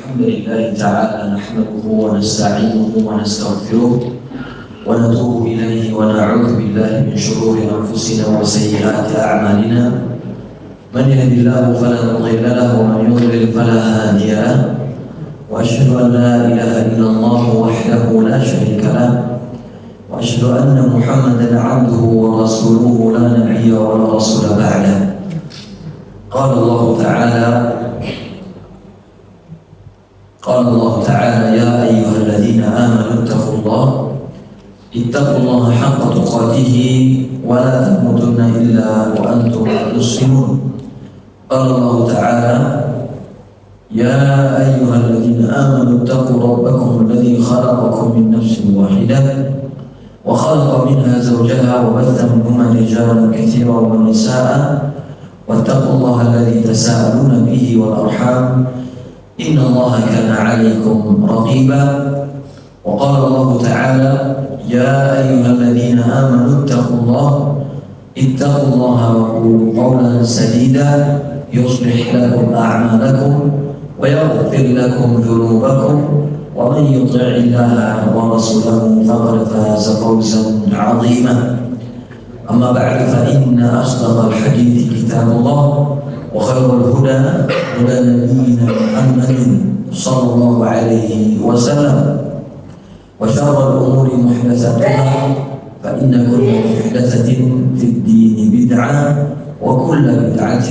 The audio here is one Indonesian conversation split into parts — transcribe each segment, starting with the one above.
الحمد لله تعالى نحمده ونستعينه ونستغفره ونتوب إليه ونعوذ بالله من شرور أنفسنا وسيئات أعمالنا من يهد الله فلا مضل له ومن يضلل فلا هادي له وأشهد أن لا إله إلا الله وحده لا شريك له وأشهد أن محمدا عبده ورسوله لا نبي ولا رسول بعده. قال الله تعالى يا أيها الذين آمنوا اتقوا الله حق تقاته ولا تموتن إلا وأنتم مسلمون. قال الله تعالى يا أيها الذين آمنوا اتقوا ربكم الذي خلقكم من نفس واحدة وخلق منها زوجها وبث منهما رجالا كثيرا ونساء واتقوا الله الذي تساءلون به والأرحام إن الله كان عليكم رقيبا. وقال الله تعالى يا أيها الذين آمنوا اتقوا الله وقولوا قولا سديدا يصلح لكم أعمالكم ويغفر لكم ذنوبكم ومن يطع الله ورسوله فقد فاز فوزا عظيما. أما بعد فإن أصدق الحديث كتاب الله وخير الهدى هدى نبينا محمد صلى الله عليه وسلم وشر الأمور محدثاتها فإن كل محدثة في الدين بدعة وكل بدعة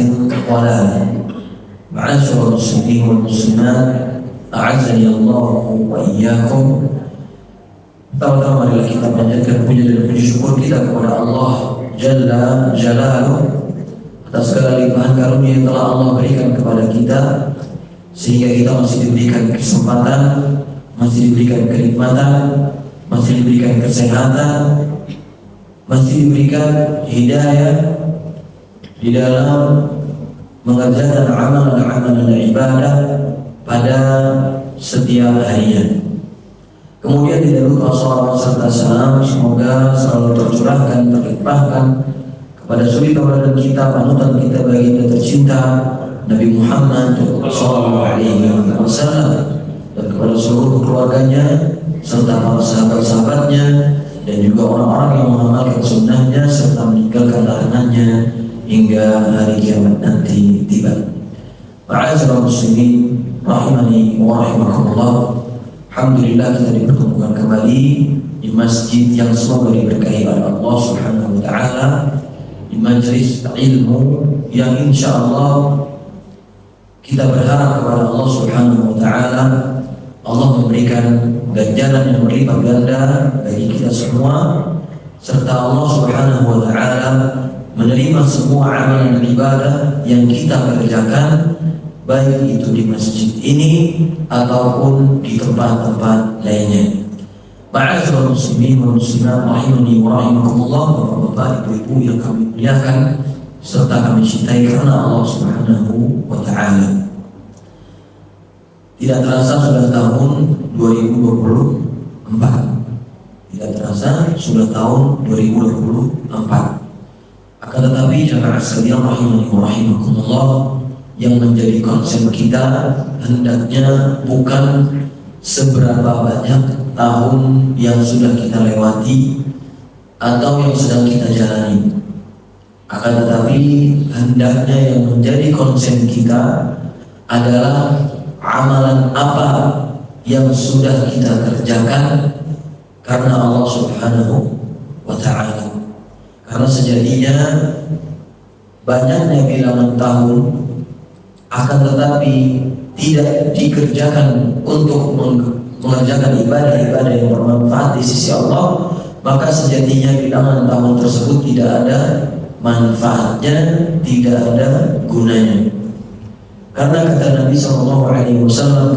ضلالة. معاشر المسلمين والمسلمات أعزني الله وإياكم. Pertama-tama marilah kita panjatkan puji dan puji syukur kita kepada Allah Jalla Jalaluhu atas segala limpahan karunia yang telah Allah berikan kepada kita, sehingga kita masih diberikan kesempatan, masih diberikan kenikmatan, masih diberikan kesehatan, masih diberikan hidayah di dalam mengerjakan amalan-amalan ibadah pada setiap harinya. Kemudian tidak lupa salawat serta salam semoga selalu tercurahkan, terlimpahkan kepada suri tauladan kita, panutan kita, baginda tercinta Nabi Muhammad sallallahu alaihi wasallam, dan kepada seluruh keluarganya serta para sahabat-sahabatnya dan juga orang-orang yang mengamalkan sunnahnya serta meninggalkan larangannya hingga hari kiamat nanti tiba. Ma'asyiral muslimin rahimani wa rahimakumullah. Alhamdulillah kita dipertemukan kembali di masjid yang semoga diberkahi oleh Allah Subhanahu wa taala, di majelis ilmu yang insyaallah kita berharap kepada Allah Subhanahu wa taala Allah memberikan ganjaran yang berlipat ganda bagi kita semua, serta Allah Subhanahu wa taala menerima semua amalan ibadah yang kita kerjakan, baik itu di masjid ini ataupun di tempat-tempat lainnya. Ma'asyiral muslimin wal muslimat rahimani wa rahimakumullah, Bapak, Ibu-ibu yang kami muliakan serta kami cintai karena Allah Subhanahu wa taala. Tidak terasa sudah tahun 2024. Tidak terasa sudah tahun 2024. Akan tetapi jamaah sekalian rahimani wa rahimakumullah, yang menjadi konsen kita hendaknya bukan seberapa banyak tahun yang sudah kita lewati atau yang sedang kita jalani, akan tetapi hendaknya yang menjadi konsen kita adalah amalan apa yang sudah kita kerjakan karena Allah Subhanahu wa ta'ala. Karena sejatinya banyaknya bilangan tahun akan tetapi tidak dikerjakan untuk mengerjakan ibadah-ibadah yang bermanfaat di sisi Allah, maka sejatinya bilangan tahun tersebut tidak ada manfaatnya, tidak ada gunanya. Karena kata Nabi SAW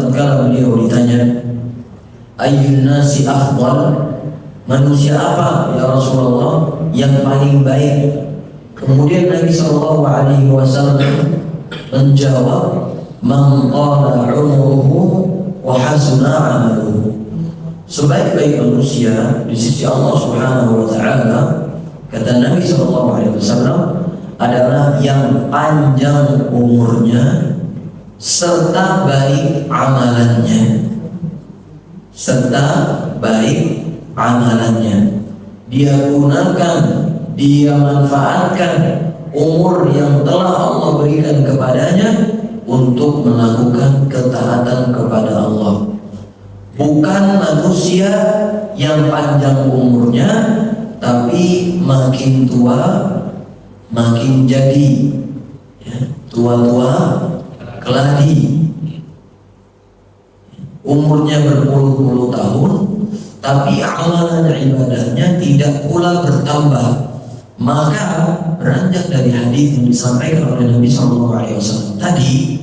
tatkala beliau ditanya, ayyun nasi afdal, manusia apa ya Rasulullah yang paling baik? Kemudian Nabi SAW menjawab, man qala umruhu wa hasuna amaluhu. Sebaik-baik manusia di sisi Allah Subhanahu wa taala, kata Nabi SAW, adalah yang panjang umurnya serta baik amalannya, serta baik amalannya. Dia gunakan, dia manfaatkan umur yang telah Allah berikan kepadanya untuk melakukan ketaatan kepada Allah. Bukan manusia yang panjang umurnya, tapi makin tua makin jadi, ya, tua-tua keladi. Umurnya berpuluh-puluh tahun, tapi amalan ibadahnya tidak pula bertambah. Maka beranjak dari hadis yang disampaikan oleh Nabi SAW tadi,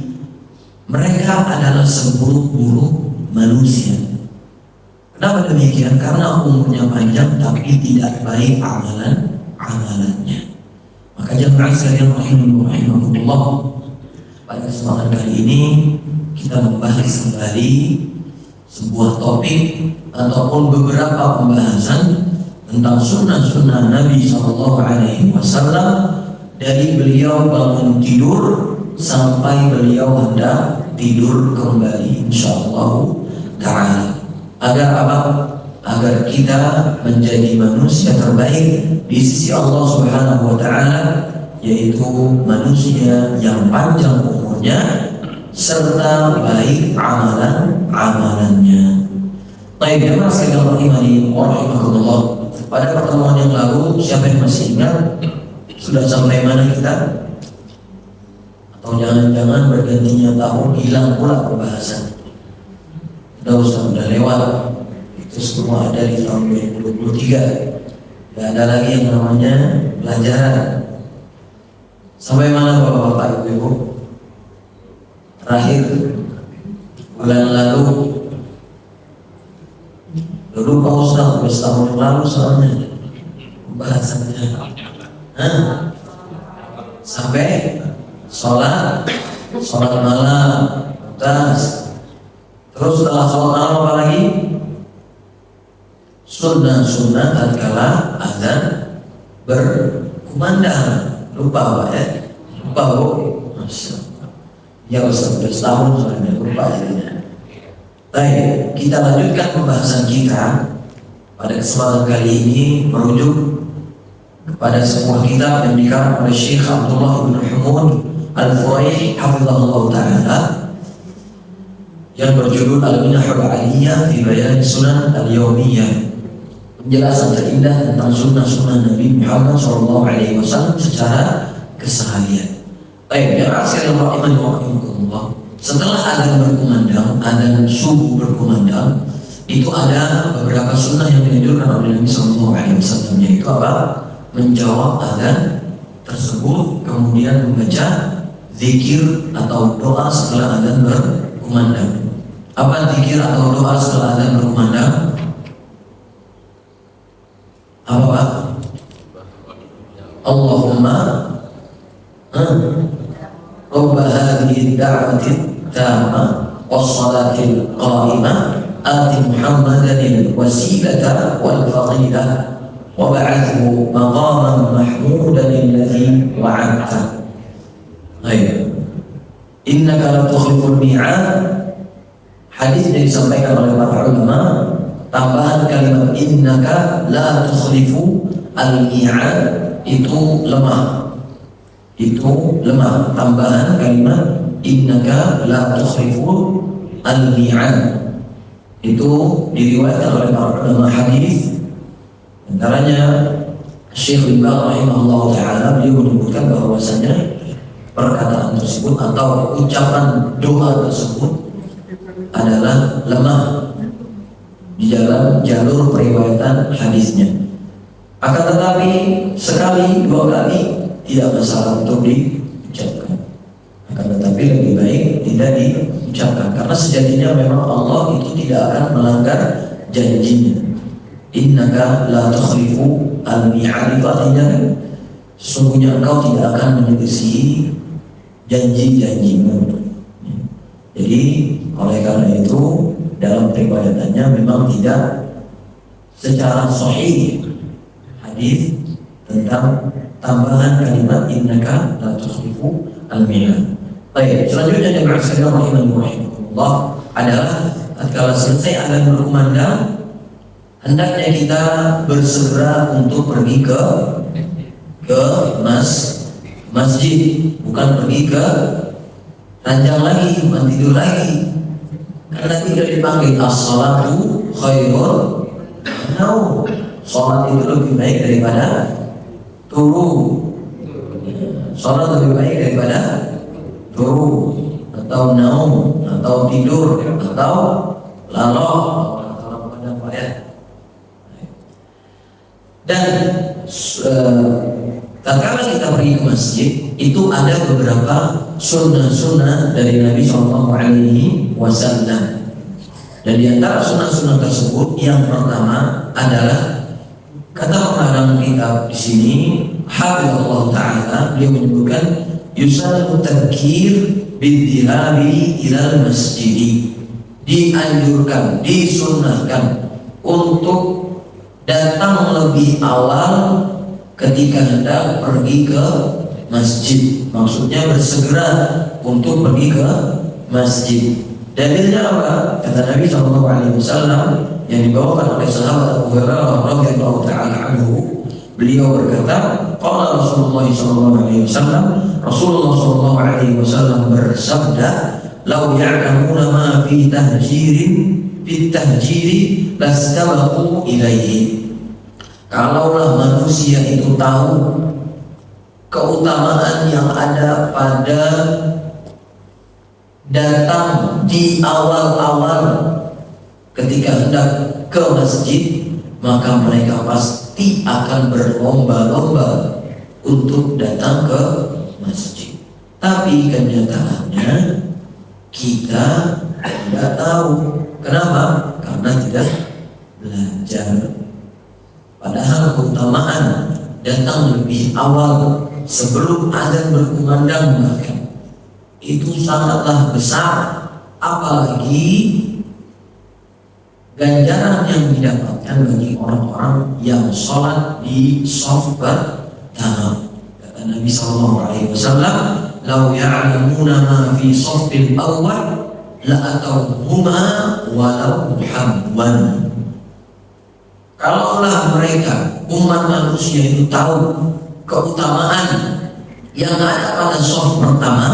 mereka adalah seburuk-buruk manusia. Kenapa demikian? Karena umurnya panjang tapi tidak baik amalannya. Maka jemaah sekalian rahimakumullah, pada kesempatan kali ini kita membahas kembali sebuah topik ataupun beberapa pembahasan tentang sunnah-sunnah Nabi SAW dari beliau bangun tidur sampai beliau hendak tidur kembali, insyaallah ta'ala. Agar apa? Agar kita menjadi manusia terbaik di sisi Allah Subhanahu wa ta'ala, yaitu manusia yang panjang umurnya serta baik amalannya. Baik, jemaah sekalian rahimani wa rahimakumullah. Pada pertemuan yang lalu, siapa yang masih ingat sudah sampai mana kita? Atau jangan-jangan bergantinya tahun hilang pula pembahasan? Udah lewat. Itu semua ada di tahun 2023. Tidak ada lagi yang namanya pelajaran. Sampai mana Bapak-bapak, Ibu-ibu? Terakhir bulan lalu, dulu Pak Ustaz tahun lalu soalnya pembahasannya, sampai sholat malam, terus setelah sholat malam apa lagi? Sunnah tatkala azan berkumandang. Lupa Pak ya? Lupa Bu? Masya Allah. Ya Ustaz, sudah setahun soalnya lupa jadinya. Baik, kita lanjutkan pembahasan kita pada kesempatan kali ini merujuk kepada sebuah kitab yang dikarang oleh Syekh Abdullah bin Humud Al-Fuwaih hafizahullah ta'ala, yang berjudul Al-Minahul Aliyah fi Bayan Sunan Al-Yawmiyah, penjelasan terindah tentang sunnah-sunnah Nabi Muhammad SAW secara keseharian. Baik, yang akhirnya rahimahullah, setelah adzan berkumandang, adzan subuh berkumandang, itu ada beberapa sunnah yang dianjurkan oleh Nabi SAW, yaitu apa? Menjawab adzan tersebut, kemudian membaca zikir atau doa setelah adzan berkumandang. Apa zikir atau doa setelah adzan berkumandang? Apa Pak? Allahumma Rabb hadhihi ad-da'wati at-tammah was-salati al-qa'imah ati Muhammadan al-wasilata wal-fadilah wa ba'athu maqaman mahmudan alladhi wa'adta. Baik. Innaka la tukhliful mi'ad. Hadis yang disampaikan oleh para ulama, tambahan kalimat innaka la tukhlifu al-mi'ad itu lemah. Itu lemah. Tambahan kalimat innaka la tukhlifu al-mi'ad itu diriwayatkan oleh para ulama hadis. Antaranya Syekh bin Baz rahimahullah ta'ala, beliau menyebutkan bahwasanya perkataan tersebut atau ucapan doa tersebut adalah lemah di dalam jalur periwayatan hadisnya. Akan tetapi sekali dua kali tidak masalah untuk diucapkan. Akan tetapi lebih baik tidak diucapkan, karena sejatinya memang Allah itu tidak akan melanggar janjinya. Innaka la tukhlifu al-mi'ad, itu artinya sesungguhnya engkau tidak akan menyelisihi janji-janjimu. Jadi oleh karena itu dalam periwayatannya memang tidak secara sahih hadis tentang tambahan kalimat innaka la tukhlifu al-mi'ad. Baik, selanjutnya jemaah sekalian rahimahullah adalah tatkala selesai azan berkumandang, hendaknya kita bersegera untuk pergi ke masjid, bukan pergi ke ranjang lagi, bukan tidur lagi. Karena tidak dipanggil as-salatu khairun naum. Salat itu lebih baik daripada turu. Salat lebih baik daripada turu atau naum atau tidur atau lalok ya. Dan tatkala kita pergi ke masjid itu ada beberapa sunnah-sunnah dari Nabi Shallallahu Alaihi Wasallam. Dan di antara sunnah-sunnah tersebut yang pertama adalah kata pengarang kitab di sini, Hafizahullah Taala, dia menyebutkan yusannu tadhkir bidhihabi ilal masjid. Dianjurkan, disunnahkan untuk datang lebih awal ketika hendak pergi ke masjid. Maksudnya bersegera untuk pergi ke masjid. Dalilnya apa? Kata Nabi SAW yang dibawakan oleh sahabat Abu Hurairah radhiyallahu taala anhu, beliau berkata, qala Rasulullah SAW, Rasulullah SAW bersabda, "Lau ya'lamuna ma fi tahjiri lastabaqu ilaihi." Kalaulah manusia itu tahu keutamaan yang ada pada datang di awal-awal ketika hendak ke masjid, maka mereka pasti akan berlomba-lomba untuk datang ke masjid. Tapi kenyataannya kita tidak tahu. Kenapa? Karena tidak belajar. Padahal keutamaan datang lebih awal sebelum azan berkumandang bahkan itu sangatlah besar, apalagi ganjaran yang didapatkan bagi orang-orang yang sholat di shaf pertama. Kata Nabi SAW, "Lau ya'lamuna ma fi shaffil awwal la atawhuma walau habwan." Kalaulah mereka umat manusia itu tahu keutamaan yang ada pada shaf pertama,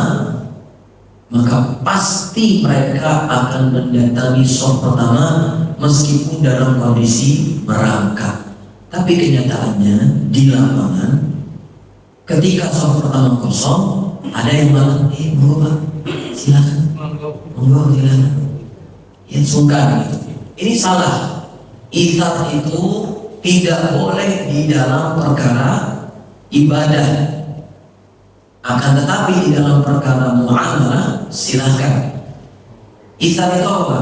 maka pasti mereka akan mendatangi shaf pertama meskipun dalam kondisi merangkak. Tapi kenyataannya di lapangan ketika shaf pertama kosong, ada yang malah monggo Pak, silakan, monggo silakan, ya sungkan gitu. Ini salah. Itsar itu tidak boleh di dalam perkara ibadah. Akan tetapi di dalam perkara muamalah silakan. Itsar itu apa?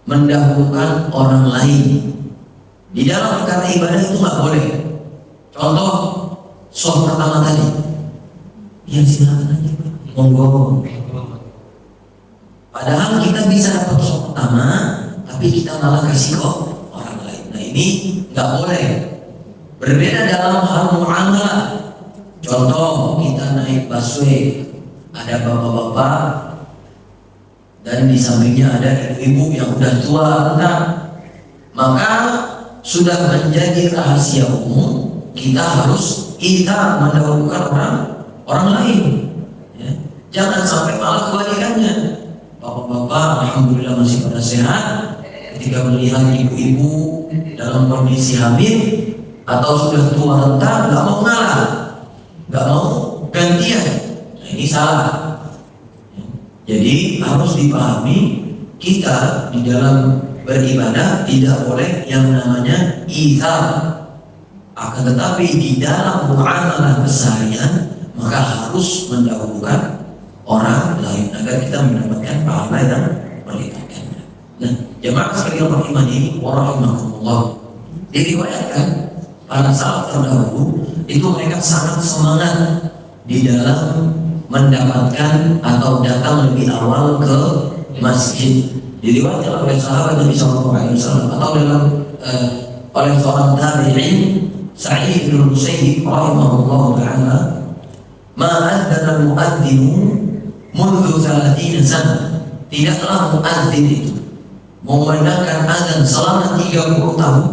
Mendahulukan orang lain. Di dalam perkara ibadah itu nggak boleh. Contoh shaf pertama tadi, ya silakan aja Pak, monggo. Padahal kita bisa dapat shaf pertama, tapi kita malah kasih kok orang lain. Nah ini nggak boleh. Berbeda dalam hal muamalah. Contoh kita naik busway, ada bapak-bapak dan di sampingnya ada ibu-ibu yang udah tua renta, maka sudah menjadi rahasia umum kita harus mendahulukan orang lain. Ya. Jangan sampai malah kebalikannya. Bapak-bapak alhamdulillah masih pada sehat, ketika melihat ibu-ibu dalam kondisi hamil atau sudah tua renta, nggak mau ngalah, nggak mau gantian. Nah, ini salah. Jadi harus dipahami, kita di dalam beribadah tidak boleh yang namanya itsar. Akan tetapi di dalam muamalah keseharian maka harus mendahulukan orang lain agar kita mendapatkan pahala yang berlipat. Nah, jemaah sekalian rahimani wa rahimakumullah, diriwayatkan para salaf terdahulu itu mereka sangat semangat di dalam mendapatkan atau datang lebih awal ke masjid. Diriwayatkan oleh sahabat Nabi SAW atau dalam oleh seorang tabi'in Sa'id bin Musayyib rahimahullah taala, "Ma adzana al-mu'adzinu mundu 30 sana, tidaklah muadzin itu memandangkan azan selama 30 tahun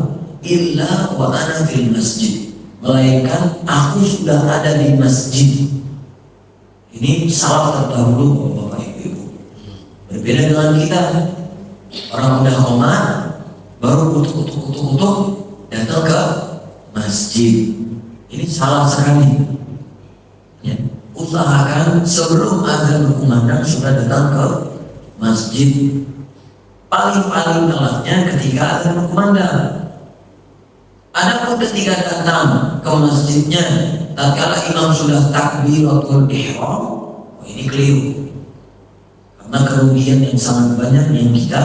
illa wa ana fil masjid, melainkan aku sudah ada di masjid. Ini salaf terdahulu Bapak Ibu. Berbeda dengan kita, orang udah komat baru kutuk datang ke masjid. Ini salah sekali ya. Usahakan sebelum azan berkumandang sudah datang ke masjid. Paling telatnya ketika azan berkumandang. Adapun ketika datang ke masjidnya tatkala imam sudah takbiratul ihram, ini keliru. Karena kerugian yang sangat banyak yang kita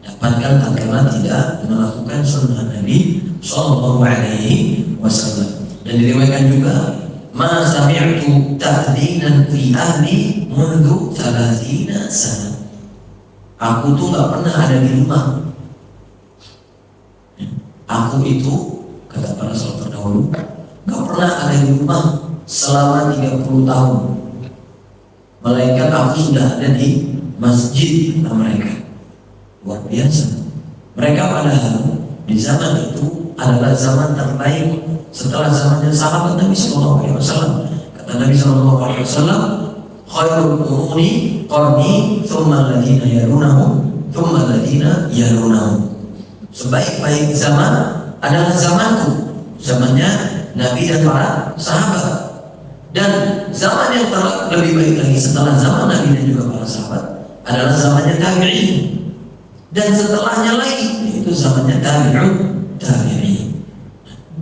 dapatkan tatkala tidak melakukan sunnah Nabi sallallahu alaihi wasallam. Dan diriwayatkan juga, ma sami'tu ta'dzinan fi ahli mundu 30 sana. Aku tuh nggak pernah ada di rumah. Aku itu, kata para salaf terdahulu, nggak pernah ada di rumah selama 30 tahun. Melainkan aku sudah ada di masjid mereka. Luar biasa. Mereka padahal di zaman itu adalah zaman terbaik setelah zamannya sahabat Nabi Sallallahu Alaihi Wasallam. Kata Nabi Sallallahu Alaihi Wasallam, khairul quruni qarni, thumma alladziina yalunahum, thumma alladziina yalunahum. Sebaik-baik zaman adalah zamanku, zamannya Nabi dan para sahabat. Dan zaman yang lebih baik lagi setelah zaman Nabi dan juga para sahabat adalah zamannya tabi'in. Dan setelahnya lagi itu zamannya tabi'in.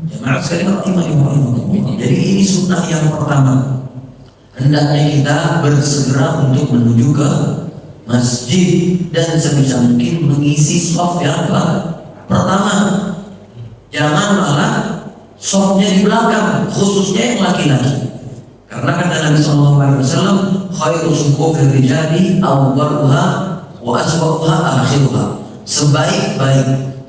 Jemaah sekalian rahimahullah. Jadi ini sunnah yang pertama. Hendaknya kita bersegera untuk menuju ke masjid dan sebisa mungkin mengisi shaf yang pertama. Jangan malah shafnya di belakang, khususnya yang laki-laki. Karena kata Nabi Sallallahu Alaihi Wasallam, khairu sufufir rijali awwaluha wa aswaquha akhiruha. Sebaik-baik,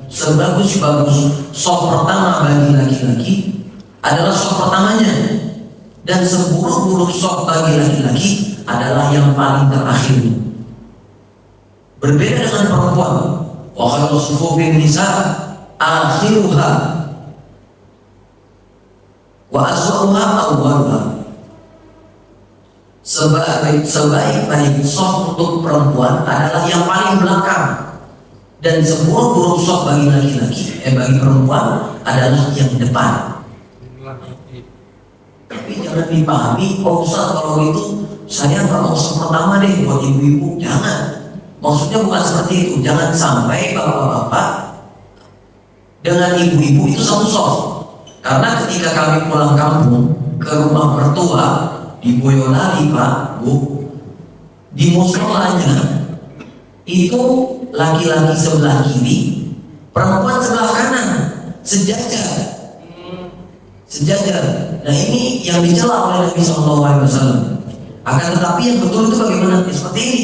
sebagus-bagus shaf pertama bagi laki-laki adalah shaf pertamanya, dan seburuk-buruk shaf bagi laki-laki adalah yang paling terakhir. Berbeda dengan perempuan, wa khairu sufufin nisa akhiruha wa aswaquha awwaluha. Sebaik-baik shaf untuk perempuan adalah yang paling belakang, dan seburuk-buruk shaf bagi laki-laki bagi perempuan adalah yang depan. Tapi jangan dipahami, oh Ustaz kalau itu saya nggak mau shaf pertama deh buat ibu-ibu. Jangan, maksudnya bukan seperti itu. Jangan sampai bapak-bapak dengan ibu-ibu itu satu shaf. Karena ketika kami pulang kampung ke rumah mertua di Boyolali Pak Bu, di musholanya itu laki-laki sebelah kiri, perempuan sebelah kanan, sejajar. Nah ini yang dicela oleh Nabi Sallallahu Alaihi Wasallam. Akan tetapi yang betul itu bagaimana? Seperti ini,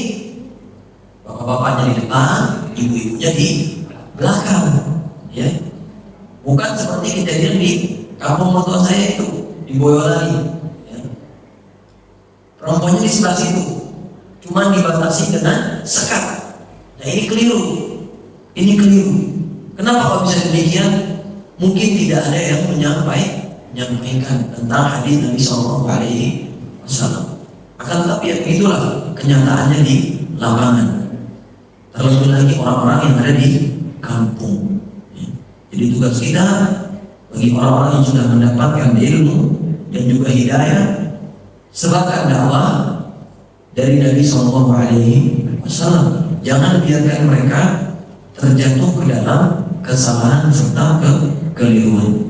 bapak-bapaknya di depan, ibu-ibunya di belakang, ya. Bukan seperti kejadian di kampung mertua saya itu di Boyolali. Perempuannya di sebelah situ, cuma dibatasi dengan sekat. Nah ini keliru. Kenapa kok bisa demikian? Mungkin tidak ada yang menyampaikan tentang hadis Nabi Sallallahu Alaihi Wasallam. Akan tetapi ya itulah kenyataannya di lapangan. Terlebih lagi orang-orang yang ada di kampung. Jadi tugas kita bagi orang-orang yang sudah mendapatkan ilmu dan juga hidayah, sebagai dakwah dari Nabi Sallallahu Alaihi Wasallam. Jangan biarkan mereka terjatuh ke dalam kesalahan serta kekeliruan.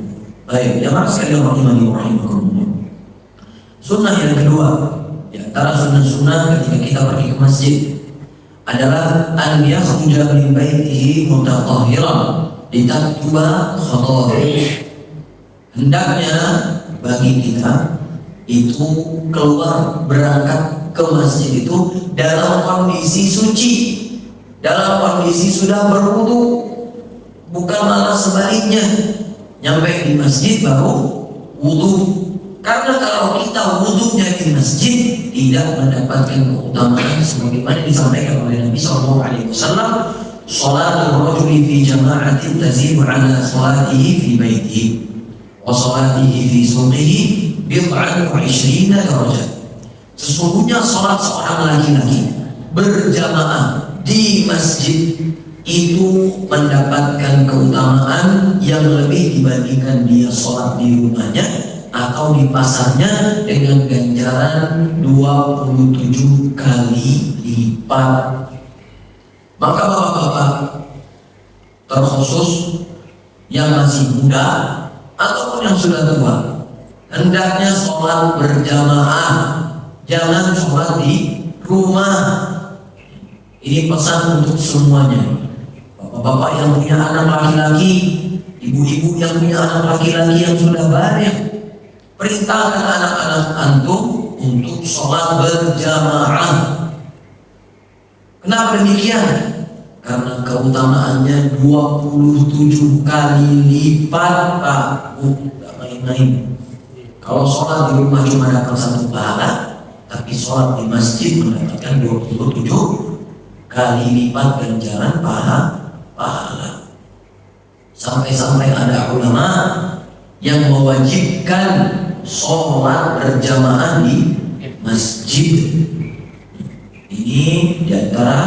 Baik, jamaah sekalian rahimani wa rahimakumullah. Sunnah yang kedua, di antara sunnah-sunnah ketika kita pergi ke masjid adalah an yakhruja min baitihi mutatahhiran litaktuba khata'ih. Hendaknya bagi kita itu keluar berangkat ke masjid itu dalam kondisi suci, dalam kondisi sudah berwudu, bukan malah sebaliknya nyampe di masjid baru wudu. Karena kalau kita wudunya di masjid tidak mendapatkan keutamaan sebagaimana disampaikan oleh Nabi Sallallahu Alaihi Wasallam. Salatul rajuli fi jama'atin tazidu ala salatihi fi baitihi wa salatihi fi suqihi bid'an wa 20 darajat. Sesungguhnya salat seorang laki-laki berjamaah di masjid itu mendapatkan keutamaan yang lebih dibandingkan dia salat di rumahnya atau di pasarnya dengan ganjaran 27 kali lipat. Maka bapak-bapak, terkhusus yang masih muda ataupun yang sudah tua, hendaknya sholat berjamaah, jangan sholat di rumah. Ini pesan untuk semuanya. Bapak-bapak yang punya anak laki-laki, ibu-ibu yang punya anak laki-laki yang sudah balik, perintahkan anak-anak antum untuk sholat berjamaah. Kenapa demikian? Karena keutamaannya 27 kali lipat, Pak. Tidak main-main. Kalau sholat di rumah cuma dapat 1 pahala, tapi sholat di masjid mendapatkan 27 kali lipat ganjaran pahala. Sampai-sampai ada ulama yang mewajibkan sholat berjamaah di masjid. Ini diantara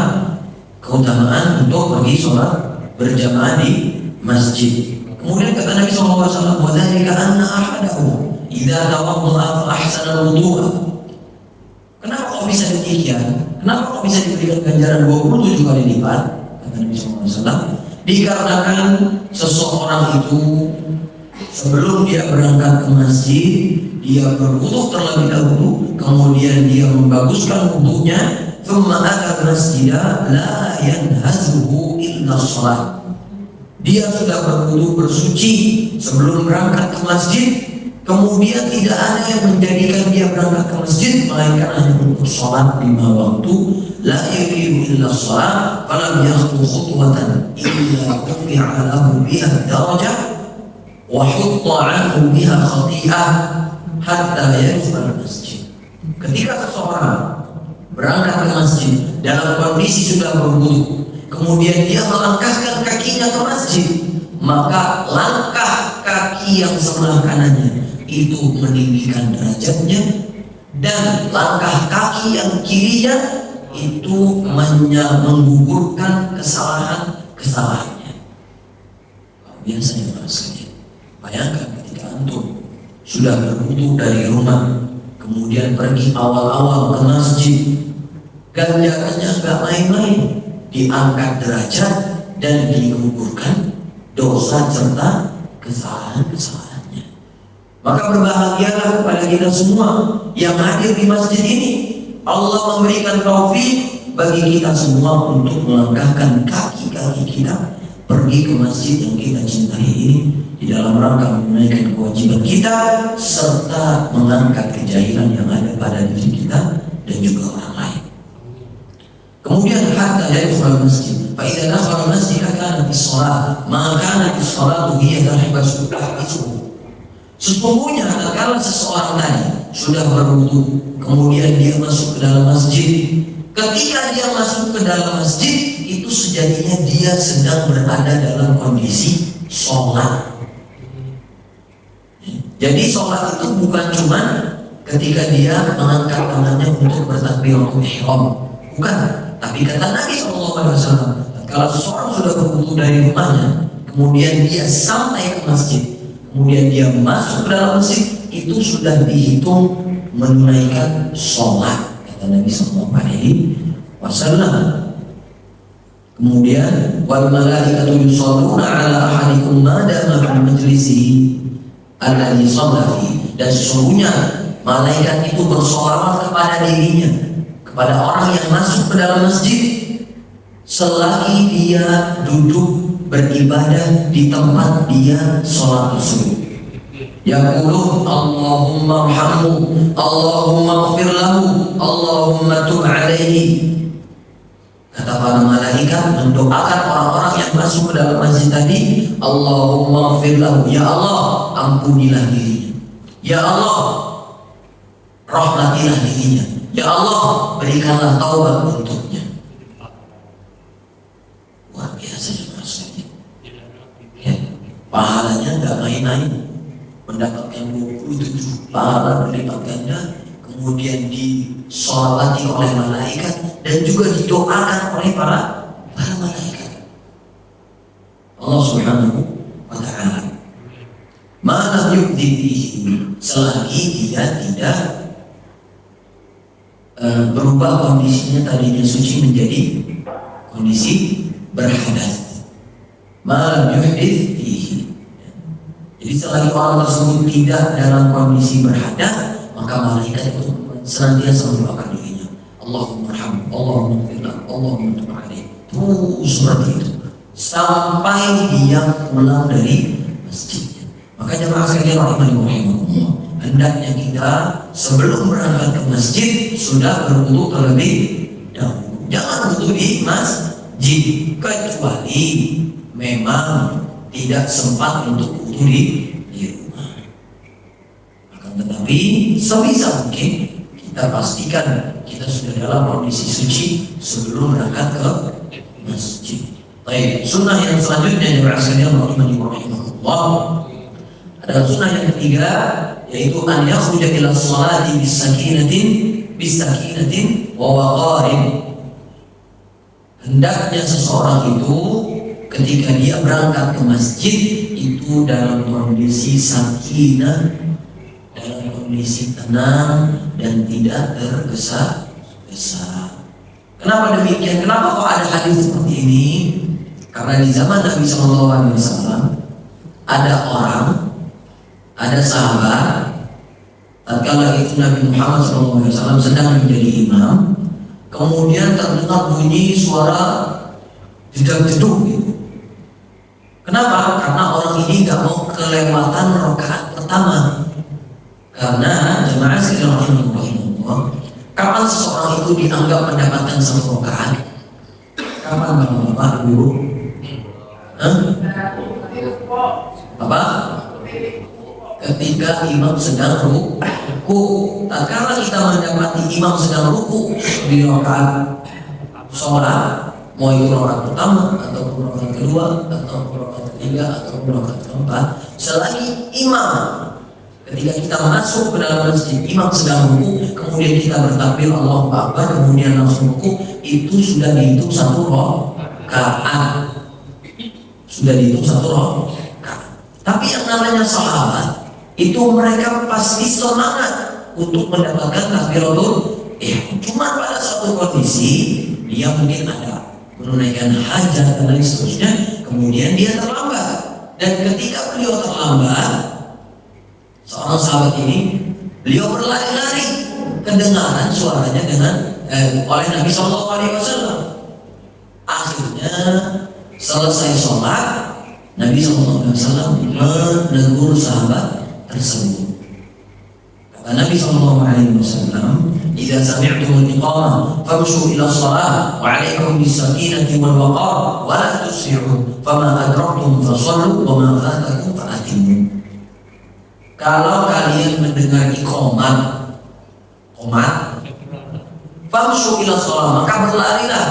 keutamaan untuk pergi sholat berjamaah di masjid. Kemudian kata Nabi SAW, وَذَلِكَ أَنَّ أَحَدَهُ إِذَا تَوَضَّأَ فَأَحْسَنَ الْوُضُوءَ. Kenapa kok bisa demikian? Kenapa kok bisa diberikan ganjaran 27 kali lipat? Kata Nabi SAW, dikarenakan seseorang itu sebelum dia berangkat ke masjid, dia berwudu terlebih dahulu, kemudian dia membaguskan wudunya, thumma ata masjidah la yanhazuhu illa shalah. Dia sudah berwudu bersuci sebelum berangkat ke masjid, kemudian tidak ada yang menjadikan dia berangkat ke masjid melainkan hanya untuk sholat 5 waktu. La yuridu illa shalah falam yakhtu khutwatan illa rufi'a lahu biha darajah wa hutta 'anhu biha khati'ah hatta yadkhul masjid. Ketika seseorang berangkat ke masjid dalam kondisi sudah berwudu, kemudian dia melangkahkan kakinya ke masjid, maka langkah kaki yang sebelah kanannya itu meninggikan derajatnya, dan langkah kaki yang kirinya itu menggugurkan kesalahannya. Biasanya sekalian, bayangkan ketika antum sudah berwudu dari rumah, kemudian pergi awal-awal ke masjid, ganjarannya nggak main-main, diangkat derajat dan digugurkan dosa serta kesalahan-kesalahannya. Maka berbahagialah kepada kita semua yang hadir di masjid ini. Allah memberikan taufik bagi kita semua untuk melangkahkan kaki-kaki kita pergi ke masjid yang kita cintai ini di dalam rangka menunaikan kewajiban kita serta mengangkat kejahilan yang ada pada diri kita dan juga orang lain. Kemudian hatta yadkhul masjid, fa idza dakhala masjid kana fi shalah, maka kana fi shalatu hiya tahbasu. Sesungguhnya kalau seseorang tadi sudah berwudu, kemudian dia masuk ke dalam masjid, ketika dia masuk ke dalam masjid itu sejatinya dia sedang berada dalam kondisi sholat. Jadi sholat itu bukan cuma ketika dia mengangkat tangannya untuk bertakbiratul ihram, bukan. Tapi kata Nabi SAW, kalau seseorang sudah berwudu dari rumahnya, kemudian dia sampai ke masjid, kemudian dia masuk ke dalam masjid, itu sudah dihitung menunaikan sholat, kata Nabi SAW. Kemudian wal malaikatu yusholluna ala ahadikum ma dama fi majlisihi alladhi shalla fi. Dan sesungguhnya malaikat itu bersolawat kepada dirinya, kepada orang yang masuk ke dalam masjid selagi dia duduk beribadah di tempat dia sholat tersebut. Yaqulu Allahumma arhamhu, Allahumma ighfir lahu, Allahumma tub alaihi. Kata para malaikat mendoakan orang-orang yang masuk ke dalam masjid tadi, Allahumma ighfir lahu, ya Allah ampunilah dirinya, ya Allah rahmatilah dirinya, Ya Allah, berikanlah taubat untuknya. Luar biasa jemaah sekalian. Ya, pahalanya nggak main-main. Mendapatkan 27 pahala berlipat ganda, kemudian disolawati oleh malaikat dan juga didoakan oleh para malaikat. Allah Subhanahu wa Ta'ala malam yukdihi, selagi dia tidak berubah kondisinya tadinya suci menjadi kondisi berhadas. Malam yukdihi, jadi selagi orang tersebut tidak dalam kondisi berhadas, maka malaikat itu senantiasa mendoakan dirinya. Allahumma arhamhu, Allahumma firlah, Allahumma tub alaih. Terus seperti itu sampai dia pulang dari masjidnya. Maka jemaah sekalian rahimahullah, hendaknya kita sebelum berangkat ke masjid sudah berwudu terlebih dahulu. Jangan wudu di masjid kecuali memang tidak sempat untuk wudu di rumah. Akan tetapi sebisa mungkin kita pastikan kita sudah dalam kondisi suci sebelum berangkat ke masjid. Baik, sunnah yang selanjutnya yang berasal rahimahullah adalah sunnah yang ketiga, yaitu an yakhruja ila sholati bisakinatin wa waqarin. Hendaknya seseorang itu ketika dia berangkat ke masjid itu dalam kondisi sakinah, dalam kondisi tenang dan tidak tergesa-gesa. Kenapa demikian? Kenapa kok ada hadis seperti ini? Karena di zaman Nabi SAW ada orang, ada sahabat, tatkala itu Nabi Muhammad SAW sedang menjadi imam, kemudian terdengar bunyi suara jeduk-jeduk gitu. Kenapa? Karena orang ini gak mau kelewatan rakaat pertama. Karena jemaah sekalian rahimahullah, kapan seseorang itu dianggap mendapatkan satu rakaat? Kapan Bapak Ibu? Apa? Ketika imam sedang ruku. Tatkala kita mendapati imam sedang ruku di rakaat sholat, mau itu rakaat pertama atau rakaat kedua atau rakaat ketiga atau rakaat keempat, selagi imam ketika kita masuk ke dalam masjid, imam sedang ruku, kemudian kita bertakbir Allahu Akbar, kemudian langsung ruku, itu sudah dihitung satu rakaat. Sudah dihitung satu rakaat. Tapi yang namanya sahabat itu mereka pasti semangat untuk mendapatkan takbiratul ihram. Cuma pada suatu kondisi dia mungkin ada menunaikan hajat dan lain seterusnya, kemudian dia terlambat. Dan ketika beliau terlambat, seorang sahabat ini beliau berlari-lari, kedengaran suaranya dengan oleh Nabi SAW. Akhirnya selesai sholat, Nabi SAW menegur sahabat tersebut. Kata Nabi SAW, "Idza sami'tumul iqamah famshu ila shalah wa 'alaikum bis-sakinati wal waqar wa la tusri'u fama adraktum fasallu wa ma fatakum fa'atimmu." Kalau kalian mendengar iqamah, famshu ila shalah, maka berlarilah,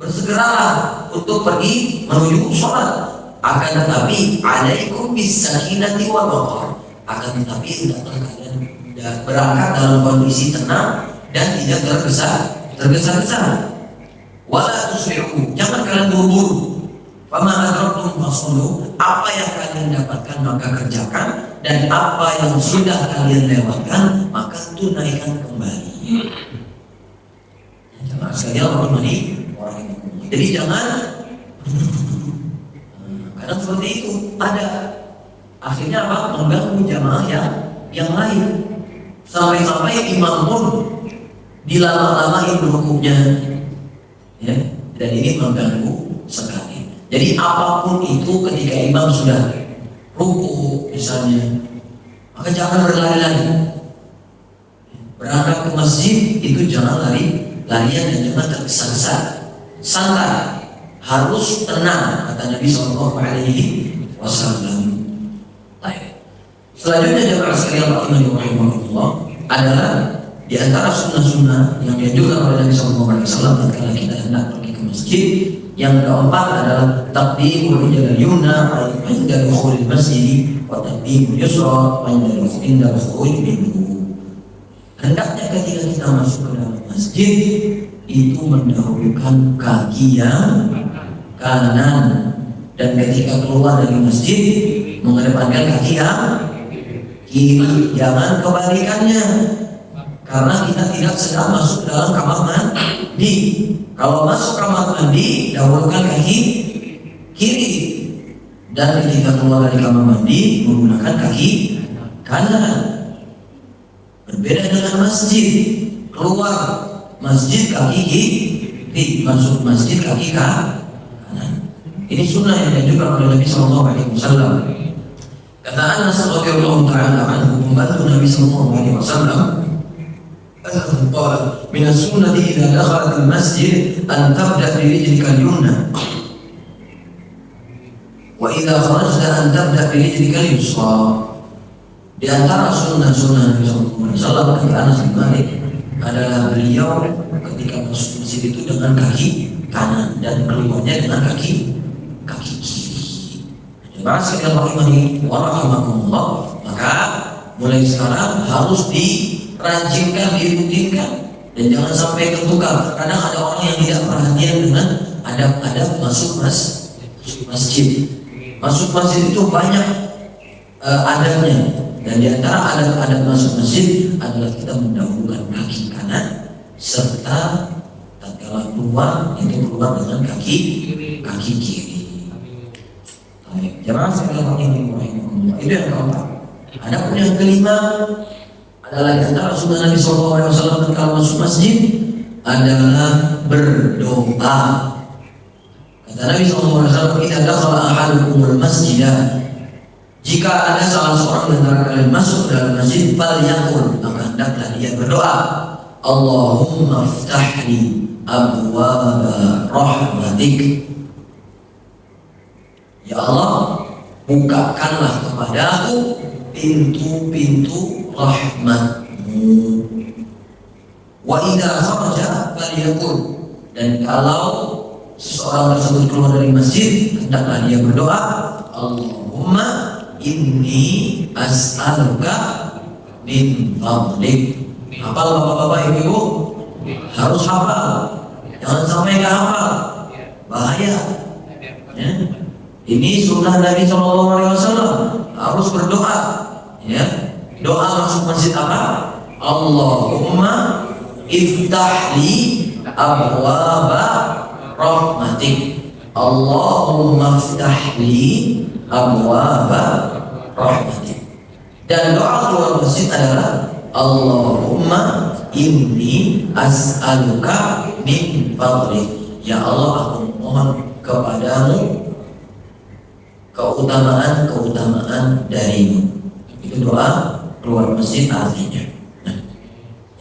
bersegeralah untuk pergi menuju sholat. Akan tetapi alaikum bis-sakinati wal waqar, akan tetapi hendaklah kalian berangkat dalam kondisi tenang dan tidak tergesa-gesa. Wala tusri'u, jangan kalian buru-buru. Fama adraktum fasallu, apa yang kalian dapatkan maka kerjakan, dan apa yang sudah kalian lewatkan maka tunaikan kembali. Jangan sekalian orang ini. Jadi jangan kadang seperti itu ada, akhirnya apa? Mengganggu jamaah yang lain, sampai-sampai imam pun dilama-lamain rukuknya, ya, dan ini mengganggu sekali. Jadi apapun itu ketika imam sudah ruku misalnya, maka jangan berlari-lari. Berangkat ke masjid itu jangan larian dan jangan tergesa-gesa. Santai, harus tenang, kata Nabi SAW. Selanjutnya jemaah sekalian rahimahullah adalah di antara sunnah-sunnah yang dianjurkan oleh Nabi SAW tatkala kita hendak pergi ke masjid, yang keempat adalah taqdimul rijlil yumna 'inda dukhulil masjid wa taqdimul yusra 'inda khuruj minhu. Hendaknya ketika kita masuk ke dalam masjid itu mendahulukan kaki yang kanan, dan ketika keluar dari masjid mengedepankan kaki yang kiri. Jangan kebalikannya, karena kita tidak sedang masuk ke dalam kamar mandi. Kalau masuk kamar mandi dahulukan kaki kiri, dan ketika keluar dari kamar mandi menggunakan kaki kanan. Berbeda dengan masjid, keluar masjid kaki kiri, masuk masjid kaki kanan. Ini sunnah yang dianjurkan oleh Nabi SAW. Kata Anas radhiyallahu ta'ala anhu, membantu Nabi SAW, min as-sunnati idza dakhala al-masjid an tabda bi rijlika al-yumna wa idza kharajta an tabda bi rijlika al-yusra. Di antara sunnah-sunnah Nabi SAW kata Anas bin Malik adalah beliau ketika masuk masjid itu dengan kaki kanan dan keluarnya dengan kaki kiri. Sekalian rahimani wa rahimakumullah, maka mulai sekarang harus dirajinkan, dirutinkan, dan jangan sampai ketukar. Kadang ada orang yang tidak perhatian dengan adab-adab masuk masjid. Masuk masjid itu banyak adabnya. Dan di antara adab masuk masjid adalah kita mendahulukan kaki kanan, serta tatkala keluar itu keluar dengan kaki kiri. Jamaah sekalian rahimahumullah, itu yang keempat. Adapun yang kelima adalah di antara sunnah Nabi SAW tatkala masuk masjid adalah berdoa. Kata Nabi SAW, "Idza dakhala ahadukumul masjidah," jika ada salah seorang di antara kalian masuk dalam masjid, falyaqul, maka hendaklah dia berdoa, Allahumma ftahli abwaaba rahmatik. Ya Allah, bukakanlah kepadaku pintu-pintu rahmat-Mu. Wa idza kharaja falyaqul, dan kalau seseorang tersebut keluar dari masjid, hendaklah dia berdoa, Allahumma inni as'aluka min fadlik. Hafal bapak-bapak ibu-ibu, harus hafal, jangan sampai nggak hafal, bahaya ya. Ini sunnah Nabi SAW, harus berdoa ya. Doa masuk masjid apa? Allahumma iftahli abwaaba rahmatik. Allahumma iftahli abwaaba rahmatik. Dan doa keluar masjid adalah Allahumma inni as'aluka min fadlik. Ya Allah, aku mohon kepadamu keutamaan darimu. Itu doa keluar masjid artinya. Nah,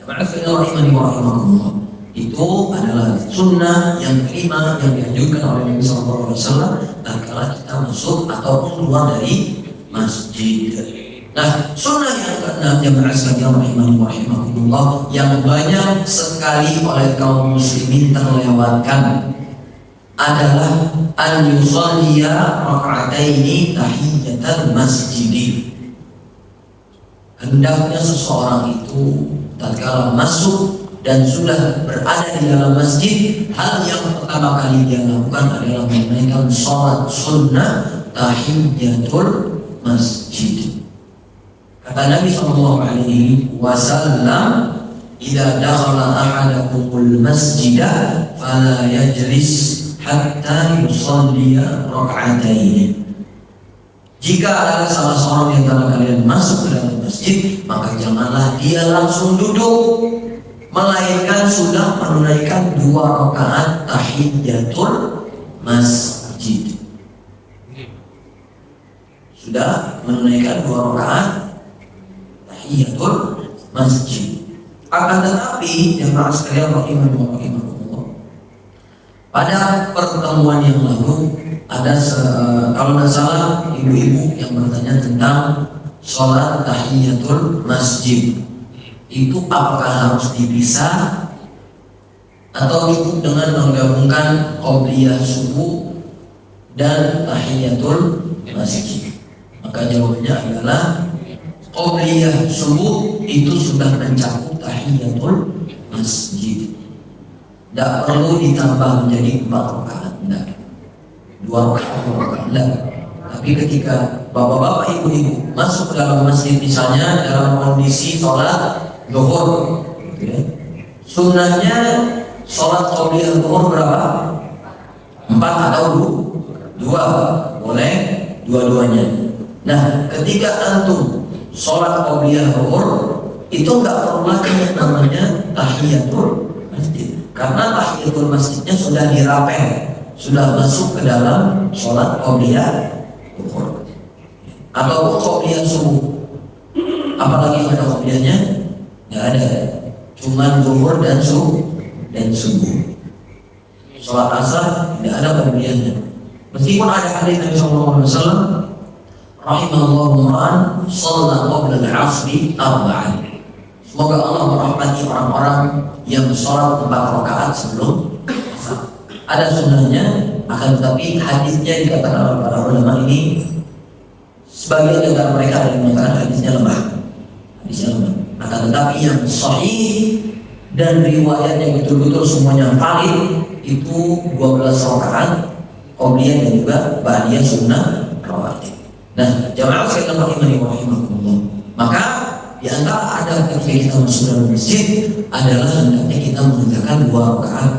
rahimahullah, itu adalah sunnah yang kelima yang dianjurkan oleh Nabi SAW tatkala kita masuk ataupun keluar dari masjid. Nah, sunnah yang keenam yang rahimahullah yang banyak sekali oleh kaum muslimin terlewatkan adalah an yusalliya raka'ataini tahiyyatan masjid. Hendaknya seseorang itu tatkala masuk dan sudah berada di dalam masjid, hal yang pertama kali dia lakukan adalah menunaikan sholat sunnah tahiyyatul masjid. Kata Nabi SAW, "Idza dakhala ahadakumul masjidah fala yajlis hatta yusalliya raka'ataini." Jika ada salah seorang di antara kalian masuk ke dalam masjid, maka janganlah dia langsung duduk, melainkan sudah menunaikan 2 rakaat tahiyyatul masjid. Sudah menunaikan 2 rakaat tahiyatul masjid. Akan tetapi jemaah sekalian rahimahumullah, pada pertemuan yang lalu ada kalau tidak salah ibu-ibu yang bertanya tentang sholat tahiyatul masjid. itu apakah harus dipisah atau cukup dengan menggabungkan qobliyah subuh dan tahiyatul masjid? Maka jawabannya adalah qobliyah subuh itu sudah mencakup tahiyatul masjid. Tidak perlu ditambah menjadi 4 rakaat, tidak 2 rakaat, tidak. Tapi ketika bapak-bapak, ibu-ibu masuk ke dalam masjid, misalnya dalam kondisi sholat zuhur, ya, sunnahnya sholat qobliyah zuhur berapa? 4 atau 2? Boleh dua-duanya. Nah, ketika antum sholat qobliyah zuhur, itu nggak perlu lagi yang namanya tahiyatul masjid, karena tahiyatul masjidnya sudah dirapel, sudah masuk ke dalam sholat qobliyah zuhur atau qobliyah subuh. Apalagi ada qobliyahnya? Nggak ada, cuman zuhur dan subuh. Sholat asar tidak ada qobliyahnya, meskipun ada hadis Nabi SAW, rahimallahu ma'an shalla qabla al-'asri arba'an. Semoga Allah merahmati orang-orang yang sholat 4 rakaat sebelum asar. Ada sunnahnya, akan tetapi hadisnya dikatakan oleh para ulama ini, sebagian di antara mereka ada yang mengatakan hadisnya lemah. Akan tetapi yang sahih dan riwayat yang betul-betul semuanya valid itu 12 rakaat qobliyah dan juga ba'diyah sunnah rawatib. Nah, jamaah sekalian rahimani wa rahimakumullah, maka di antara adab ketika kita masuk dalam masjid adalah hendaknya kita mengerjakan 2 rakaat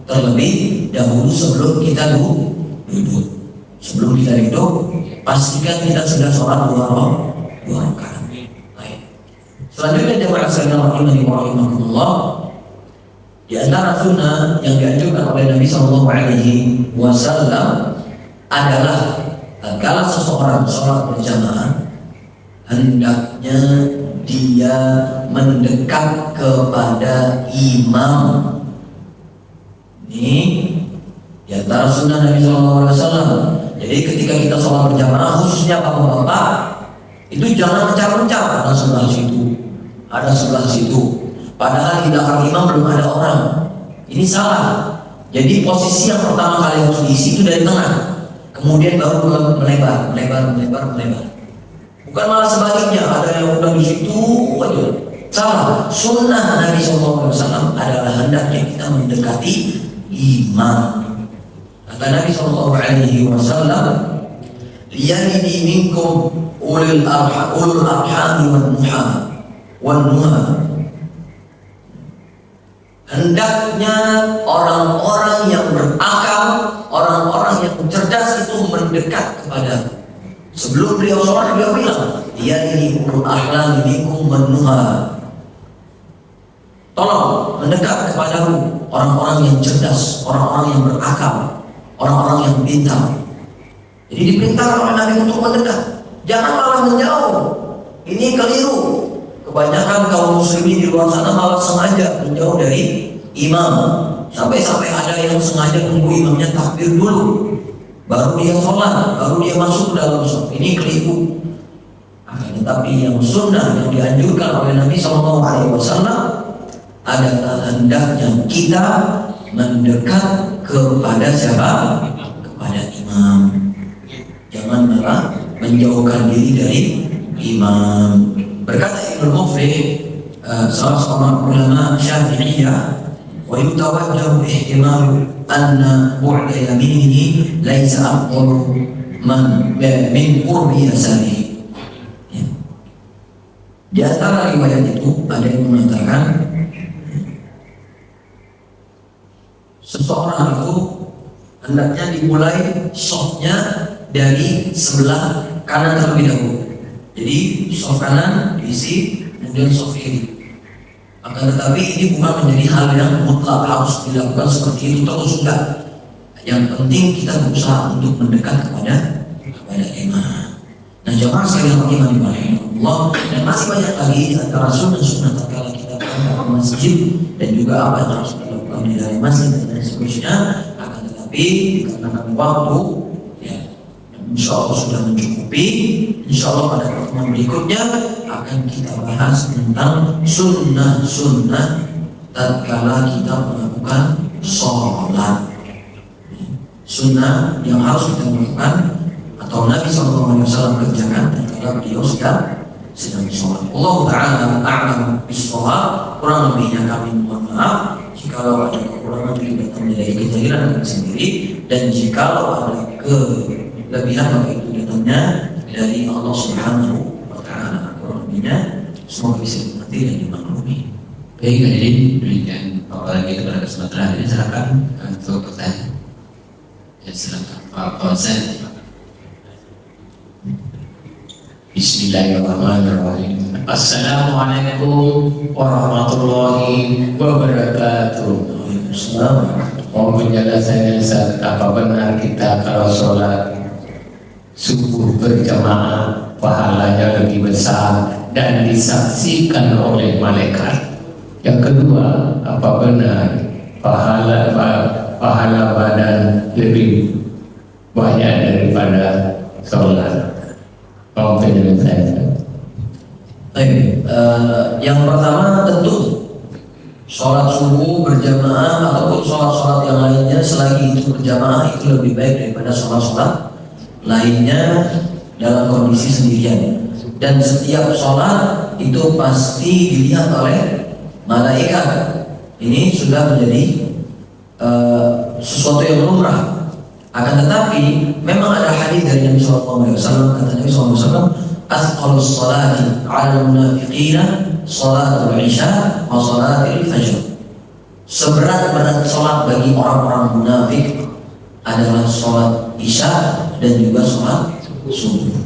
terlebih dahulu sebelum kita duduk. Sebelum kita duduk, pastikan kita sudah sholat 2 rakaat. Baik. Selanjutnya jamaah sekalian rahimani wa rahimakumullah, di antara sunnah yang dianjurkan oleh Nabi SAW adalah tatkala seseorang sholat berjamaah, hendaknya dia mendekat kepada imam. Ini di antara sunnah Nabi SAW. Jadi ketika kita sholat berjamaah, khususnya bapak-bapak, itu jangan mencar-mencar, ada sebelah situ, ada sebelah situ, padahal di belakang imam belum ada orang. Ini salah. Jadi posisi yang pertama kali harus diisi itu dari tengah, kemudian baru melebar. Bukan malah sebaliknya, ada yang udah di situ aja. Salah. Sunnah Nabi SAW adalah hendaknya kita mendekati imam. Kata Nabi SAW, liyalini minkum ulul arhami wan nuha. Hendaknya orang-orang yang berakal, orang-orang yang cerdas itu mendekat kepada. Sebelum beliau sholat, beliau bilang, dia ini ulul ahlam minkum wan nuha. Tolong mendekat kepadamu orang-orang yang cerdas, orang-orang yang berakal, orang-orang yang pintar. Jadi diperintahkan oleh Nabi untuk mendekat, jangan malah menjauh. Ini keliru. Kebanyakan kaum muslimin di luar sana malah sengaja menjauh dari imam, sampai-sampai ada yang sengaja menunggu imamnya takbir dulu, baru dia sholat, baru dia masuk ke dalam sholat. Ini keliru. Tetapi yang sunnah yang dianjurkan oleh Nabi SAW adalah hendaknya kita mendekat kepada siapa? Kepada imam. Jangan malah menjauhkan diri dari imam. Berkata Ibnu Muflih, salah seorang ulama Syafi'iyah, wa yutawajjahu ihtimal anna bu'da yaminihi laisa afdalu min qurbi yasarihi. Di antara riwayat itu ada yang mengatakan seseorang itu hendaknya dimulai softnya dari sebelah kanan terlebih dahulu. Jadi soft kanan diisi, kemudian soft kiri. Akan tetapi ini bukan menjadi hal yang mutlak harus dilakukan seperti itu terus, enggak. Yang penting kita berusaha untuk mendekat kepada imam. Nah, jamaah sekalian rahimahullah, dan masih banyak lagi antara sunnah-sunnah tatkala kita berangkat ke masjid dan juga apa yang harus dilakukan di dalam masjid dan seterusnya. Akan tetapi dikarenakan waktu, ya, insya Allah sudah mencukupi. Insya Allah pada pertemuan berikutnya akan kita bahas tentang sunnah-sunnah tatkala kita melakukan sholat. Sunnah yang harus kita lakukan atau Nabi SAW kerjakan tatkala beliau sedang sholat. Allah Ta'ala a'lam bishawab. Kurang lebihnya kami mohon maaf jikalau ada kekurangan datang dari kejahilan sendiri, dan jikalau ada kelebihan maka itu datangnya dari Allah Subhanahu wa Ta'ala. Kurang lebihnya semoga bisa dimengerti dan dimaklumi. Baik, hadirin, demikian paparan kita pada kesempatan ini. Silakan untuk pertanyaan. Ya, silakan Pak Fauzan. Bismillahirrahmanirrahim. Assalamualaikum warahmatullahi wabarakatuh. Mohon penjelasannya, Ustaz, apa benar kita kalau sholat subuh berjamaah pahalanya lebih besar dan disaksikan oleh malaikat? Yang kedua, apa benar pahala badan lebih banyak daripada sholat? Mohon penjelasannya. Baik, yang pertama tentu sholat subuh berjamaah ataupun sholat-sholat yang lainnya selagi itu berjamaah itu lebih baik daripada sholat-sholat lainnya dalam kondisi sendirian. Dan setiap sholat itu pasti dilihat oleh malaikat. Ini sudah menjadi sesuatu yang lumrah. Akan tetapi memang ada hadis dari Nabi SAW, kata Nabi SAW, asqalus salati 'alal munafiqina salatul isya wa salatul fajr. Seberat-berat sholat bagi orang-orang munafik adalah sholat isya dan juga sholat subuh.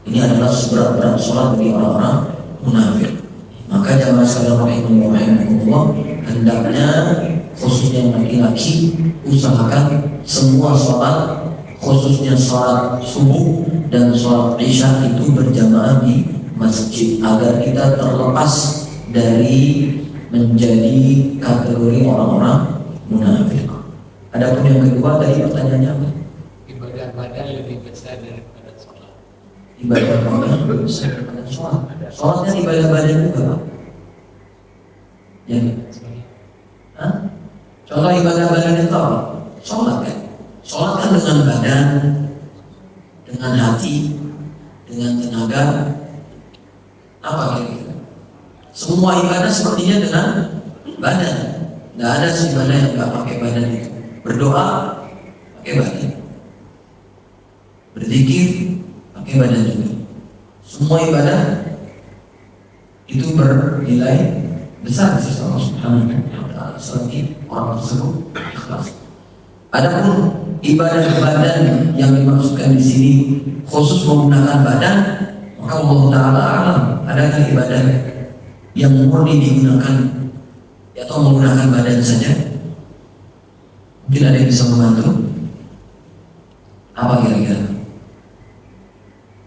Ini adalah seberat-berat sholat bagi orang-orang munafik. Maka jamaah sekalian rahimahullah, hendaknya khususnya laki-laki usahakan semua sholat, khususnya sholat subuh dan sholat isya itu berjamaah di masjid agar kita terlepas dari menjadi kategori orang-orang munafik. Adapun yang kedua tadi pertanyaannya apa? Ibadah badan lebih besar daripada sholat. Ibadah badan lebih besar daripada sholat. Sholatnya ibadah badan juga, Pak. Ya. Hah? Contoh ibadah badan itu apa? Sholat kan? Sholat kan dengan badan, dengan hati, dengan tenaga. Apa kira-kira? Semua ibadah sepertinya dengan badan. Tidak ada ibadah yang nggak pakai badan itu. Berdoa pakai badan, berzikir pakai badan juga. Semua ibadah itu bernilai besar di sisi Allah Subhanahu wa Ta'ala selagi orang tersebut ikhlas. Adapun ibadah badan yang dimaksudkan di sini khusus menggunakan badan, maka Allah Ta'ala alam, adakah ibadah yang murni digunakan atau menggunakan badan saja? Mungkin ada yang bisa membantu? Apa kira-kira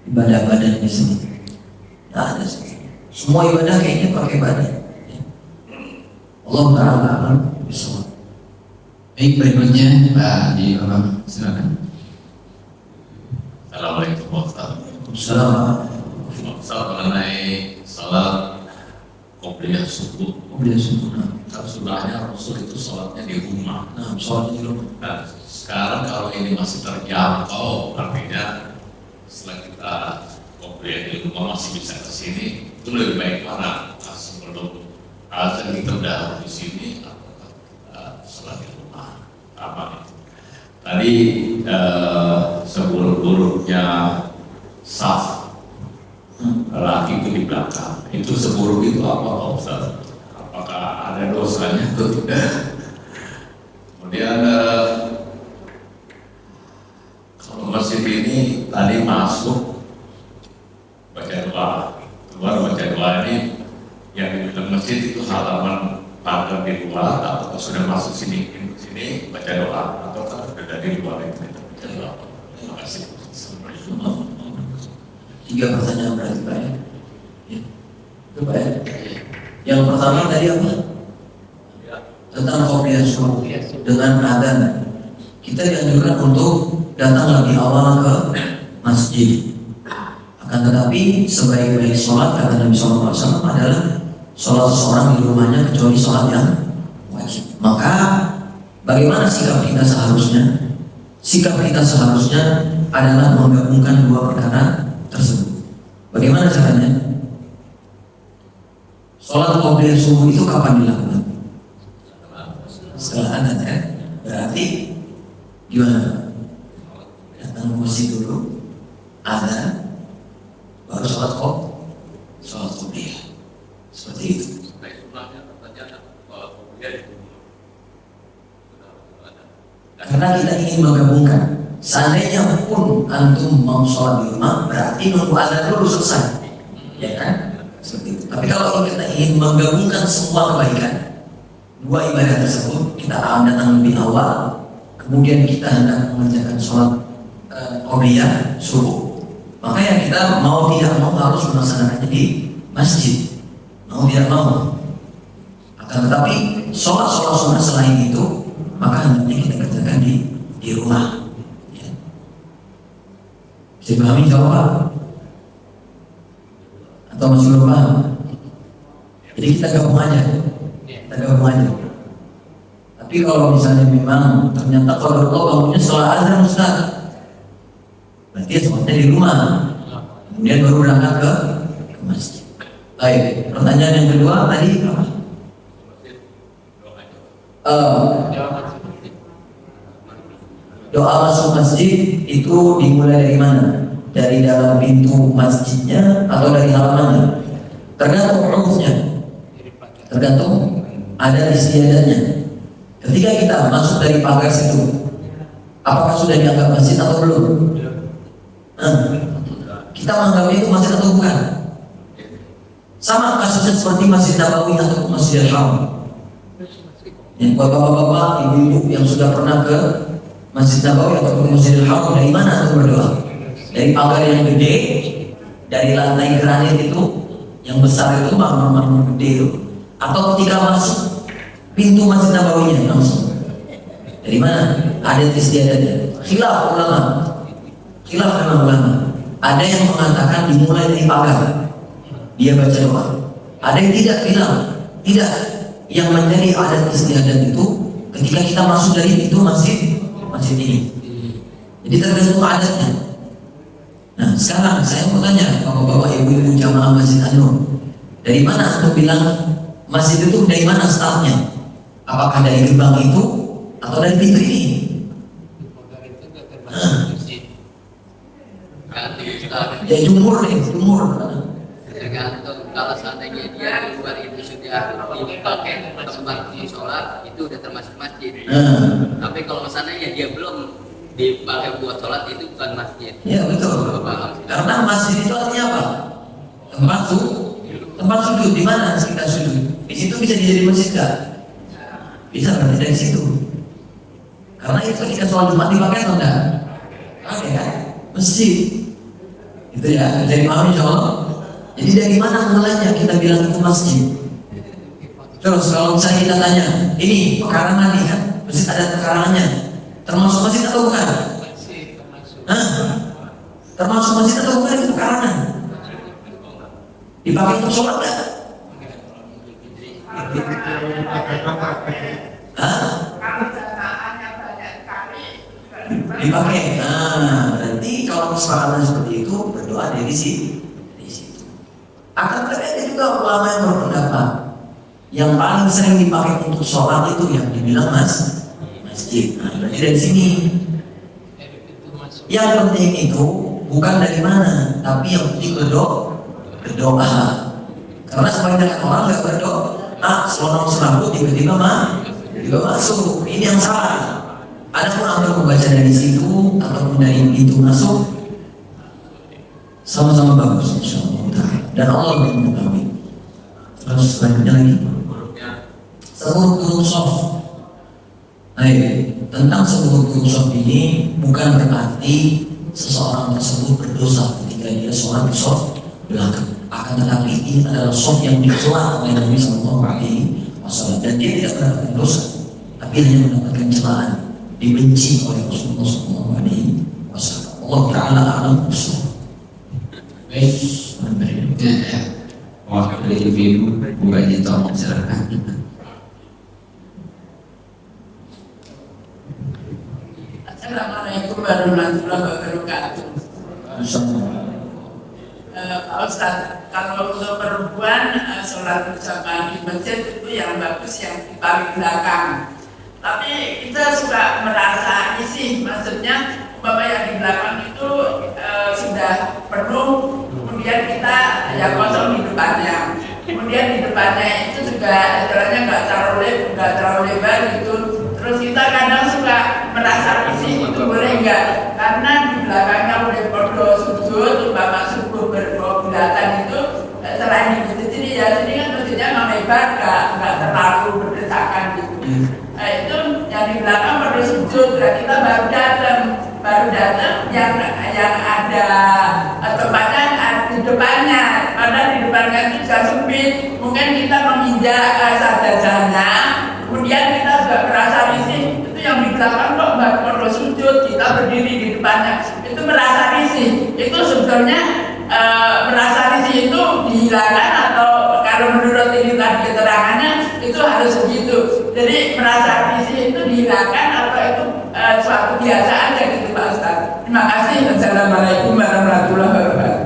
ibadah badan di sini? Tidak ada sih. Semua ibadah kayaknya pakai badan. Allah Ta'ala alam bisawab. Baik, berikutnya Pak Haji Imam, silakan. Assalamualaikum warahmatullahi wabarakatuh. Assalamualaikum. Soal mengenai salat qobliyah subuh. Qobliyah subuh. Kan sebenarnya Rasul itu salatnya di rumah. Nah, sholatnya di rumah. Nah, sekarang kalau ini masih terjangkau, artinya setelah kita qobliyah di rumah masih bisa ke sini, itu lebih baik mana? Sebelum azan kita udah di sini atau kita salat di rumah? Apa itu? Tadi seburuk-buruknya saf laki itu di belakang, itu seburuk itu apa Pak Ustaz? Apakah ada dosanya atau tidak? Kemudian kalau masjid ini tadi masuk baca doa, keluar baca doa, ini yang di dalam masjid itu halaman pagar di luar atau sudah masuk sini baca doa atau sudah dari luar itu baca doa? Terima kasih. Tiga pertanyaan berarti Pak ya. Itu Pak ya. Yang pertama tadi apa? Tentang qobliyah subuh dengan adzan. Kita dianjurkan untuk datang lebih awal ke masjid. Akan tetapi sebaik-baik sholat kata Nabi SAW adalah sholat seseorang di rumahnya kecuali sholat yang wajib. Maka bagaimana sikap kita seharusnya? Sikap kita seharusnya adalah menggabungkan dua perkara tersebut. Bagaimana caranya? Sholat qobliyah subuh itu kapan dilakukan? Setelah adzan ya. Berarti gimana? Datang ke masjid dulu, adzan, baru sholat qobliyah. Seperti itu. Karena kita ingin menggabungkan. Seandainya pun antum mau sholat di rumah, berarti nunggu adzan dulu selesai, ya kan? Seperti itu. Tapi kalau kita ingin menggabungkan semua kebaikan, dua ibadah tersebut, kita datang lebih awal, kemudian kita hendak mengerjakan sholat qobliyah subuh, maka ya kita mau tidak mau harus melaksanakannya di masjid, mau tidak mau. Akan tetapi sholat sunnah selain itu, maka hendaknya kita kerjakan di rumah. Ya. Bisa pahami jawaban? Atau masih belum paham? Jadi kita gabung aja. Tapi kalau misalnya memang ternyata kalau bangunnya setelah azan Ustaz, berarti sholatnya di rumah, kemudian baru berangkat ke masjid. Baik, pertanyaan yang kedua tadi apa? Doa masuk masjid itu dimulai dari mana? Dari dalam pintu masjidnya atau dari halamannya? Tergantung urufnya, tergantung ada istiadatnya. Ketika kita masuk dari pagar situ, apakah sudah dianggap masjid atau belum? Kita menganggapnya itu masjid atau bukan? Sama kasusnya seperti Masjid Nabawi atau Masjidil Haram. Yang bapak-bapak, ibu-ibu yang sudah pernah ke Masjid Nabawi atau Masjidil Haram, dari mana antum berdoa? Dari pagar yang gede, dari lantai granit itu, yang besar itu, marmer gede itu, atau ketika masuk pintu Masjid Nabawinya langsung? Dari mana? Ada istiadatnya. Khilaf ulama. Ada yang mengatakan dimulai dari pagar, dia baca doa. Ada yang tidak bilang tidak. Yang menjadi adat istiadat itu ketika kita masuk dari pintu masjid ini. Jadi tergantung adatnya. Nah sekarang saya mau tanya bapak-bapak ibu-ibu jamaah Masjid An-Nur, dari mana antum bilang masjid itu dari mana startnya? Apakah dari gerbang itu atau dari pintu ini? Ya jumhur. Tergantung, kalau seandainya dia di luar itu sudah dipakai sebagai sholat, itu udah termasuk masjid. Tapi kalau seandainya dia belum dipakai buat sholat, itu bukan masjid. Ya betul. Karena masjid itu artinya apa? Tempat sujud. Di mana kita sujud? Di situ bisa jadi masjid kan? Bisa berarti dari situ. Karena itu ketika sholat Jumat dipakai atau enggak? Oke kan? Masjid. Itu ya. Jadi paham insyaallah. Jadi dari mana mulanya kita bilang itu masjid? Terus kalau misalnya kita tanya, ini pekarangan nih kan, masjid ada pekarangannya, termasuk masjid atau bukan? Termasuk masjid atau bukan itu pekarangan? Dipakai untuk sholat nggak? Dipakai. Berarti kalau kesepakatan seperti itu berdoa dari situ. Akan tetapi ada juga ulama yang berpendapat yang paling sering dipakai untuk sholat itu yang dibilang masjid. Berarti dari sini. Yang penting itu bukan dari mana, tapi yang penting berdoa. Karena sebanyak orang nggak berdoa, selonong tiba-tiba masuk. Ini yang salah. Adapun antum membaca dari situ ataupun dari pintu masuk, sama-sama bagus insyaallah. Dan Allah yang mengetahui. Terus selanjutnya lagi sebelum soft. Tentang sebelum soft ini bukan berarti seseorang tersebut berdosa ketika dia sholat di soft belakang. Akan tetapi ini adalah soft yang dicela oleh Nabi SAW dan dia tidak mendapatkan dosa, tapi hanya mendapatkan celaan, dibenci oleh Rasulullah SAW. Allah Ta'ala a'lam bishawab. Baik, berikutnya ya. Wakil ibu bukannya tolong silakan. Assalamualaikum warahmatullahi wabarakatuh. Pak Ustaz, kalau untuk perempuan sholat berjamaah di masjid itu yang bagus yang di paling belakang. Tapi kita suka merasa risih, maksudnya umpama yang di belakang itu sudah penuh, kemudian kita yang kosong di depannya. Kemudian di depannya itu juga istilahnya nggak terlalu lebar gitu. Terus kita kadang suka merasa risih, itu boleh nggak? Karena di belakangnya udah perlu sujud, umpama subuh berbulatan itu selain di masjid ini ya, sini kan masjidnya lebar, nggak terlalu berdesakan gitu. Nah, itu yang di belakang perlu sujud, nah kita baru datang yang ada tempatnya di depannya, padahal di depannya itu juga sempit. Mungkin kita menginjak sajadahnya, kemudian kita juga merasa risih. Itu yang di belakang kok nggak perlu sujud, kita berdiri di depannya, itu merasa risih. Itu sebetulnya merasa risih itu dihilangkan atau kalau menurut ini tadi keterangannya itu harus begitu. Jadi merasa risih itu dihilangkan atau itu suatu biasa aja gitu Pak Ustaz. Terima kasih. Assalamualaikum warahmatullahi wabarakatuh.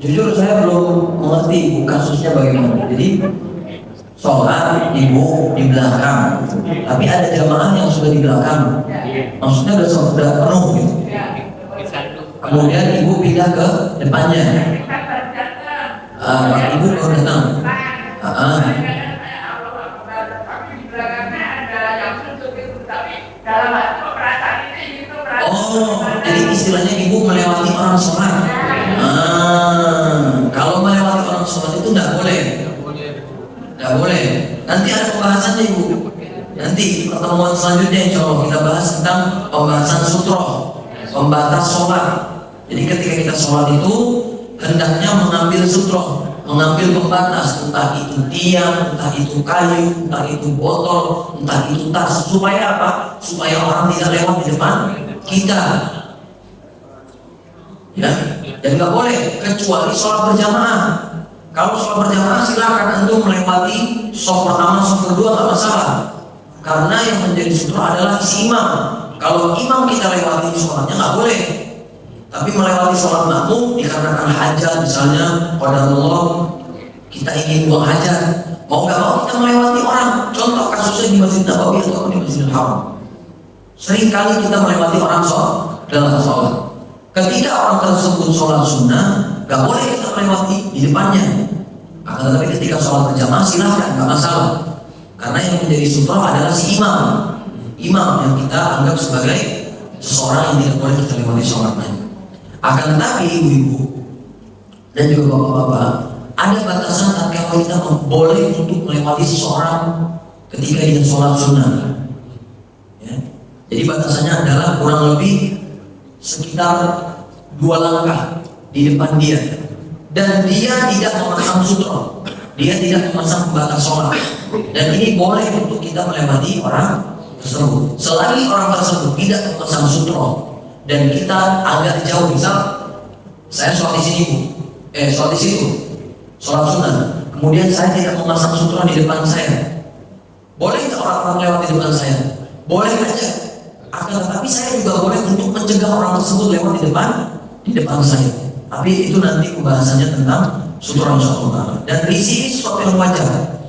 Jujur saya belum mengerti kasusnya bagaimana. Jadi sholat ibu di belakang, tapi ada jamaah yang sudah di belakang, maksudnya sudah penuh gitu. Kemudian ibu pindah ke depannya. Ibu baru datang. Oh, jadi istilahnya ibu melewati orang sholat. Kalau melewati orang sholat itu tidak boleh. Tidak boleh. Nanti ada pembahasannya ibu. Nanti pertemuan selanjutnya insya Allah kita bahas tentang pembahasan sutro, pembatas sholat. Jadi ketika kita sholat itu hendaknya mengambil sutro, mengambil pembatas, entah itu tiang, entah itu kayu, entah itu botol, entah itu tas. Supaya apa? Supaya orang tidak lewat di depan kita. Ya, dan nggak boleh kecuali sholat berjamaah. Kalau sholat berjamaah silakan antum melewati saf pertama, saf kedua nggak masalah. Karena yang menjadi sutro adalah si imam. Kalau imam kita lewati sholatnya nggak boleh. Tapi melewati sholat makmum dikarenakan hajat misalnya, qadarullah kita ingin buang hajat, mau nggak mau kita melewati orang. Contoh kasusnya di Masjid Nabawi atau di Masjidil Haram. Sering kali kita melewati orang sholat dalam sholat. Ketika orang tersebut sholat sunnah, nggak boleh kita melewati di depannya. Akan tetapi ketika sholat berjamaah silahkan, nggak masalah. Karena yang menjadi sutro adalah si imam, yang kita anggap sebagai seseorang yang tidak boleh kita lewati sholatnya. Akan tetapi ibu-ibu dan juga bapak-bapak, ada batasan tatkala kita boleh untuk melewati seseorang ketika dia sholat sunnah. Ya. Jadi batasannya adalah kurang lebih sekitar 2 langkah di depan dia, dan dia tidak memasang sutro, dia tidak memasang pembatas sholat, dan ini boleh untuk kita melewati orang tersebut. Selagi orang tersebut tidak memasang sutro dan kita agak jauh, misal saya sholat di sini sholat di situ, sholat sunnah, kemudian saya tidak memasang sutro di depan saya, boleh nggak orang-orang lewat di depan saya? Boleh aja. Akan tetapi saya juga boleh untuk mencegah orang tersebut lewat di depan saya. Tapi itu nanti pembahasannya tentang sutro insyaallah. Dan risih sesuatu yang wajar,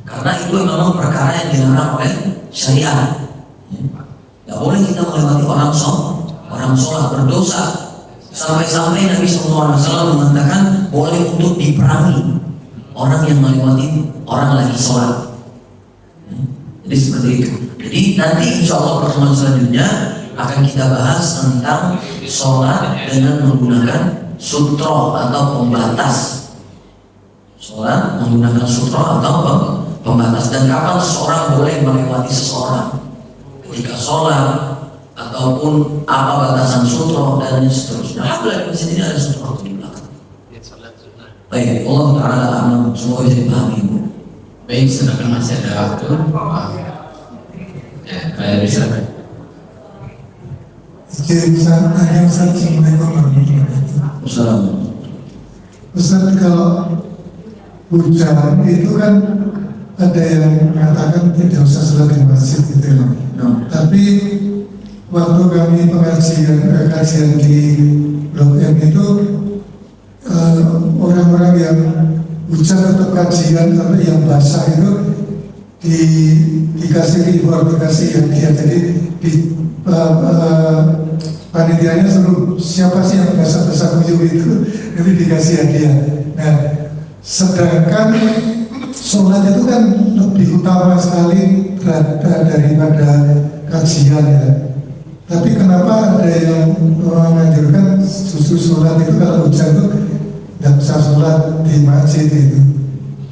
karena itu memang perkara yang dilarang oleh syariat. Tidak boleh kita melewati orang sholat berdosa. Sampai-sampai Nabi SAW mengatakan boleh untuk diperangi orang yang melewati orang lagi sholat. Jadi seperti itu. Jadi nanti insya Allah pertemuan selanjutnya akan kita bahas tentang sholat dengan menggunakan sutro atau pembatas. Sholat menggunakan sutro atau pembatas, dan kapan seseorang boleh melewati seseorang ketika sholat, ataupun apa batasan sutro dan seterusnya. Alhamdulillah di sini ada sutro di belakang. Baik, Allah Ta'ala alam, semoga bisa dipahami. Baik, sedangkan masih ada waktu. Ya, silakan. Ustaz, Assalamualaikum warahmatullahi wabarakatuh. Ustaz, kalau hujan itu kan ada yang mengatakan tidak usah sholat di masjid gitu ya. Tapi waktu kami kajian di Blok M itu orang-orang yang hujan atau kajian sampai yang basah itu dikasih informasi yang dia jadi panitianya suruh siapa sih yang basah-basah kuyup itu nanti dikasih hadiah. Nah, sedangkan sholat itu kan lebih utama sekali daripada kajian ya. Tapi kenapa ada yang menganjurkan justru sholat itu kalau hujan itu tidak bisa sholat di masjid itu?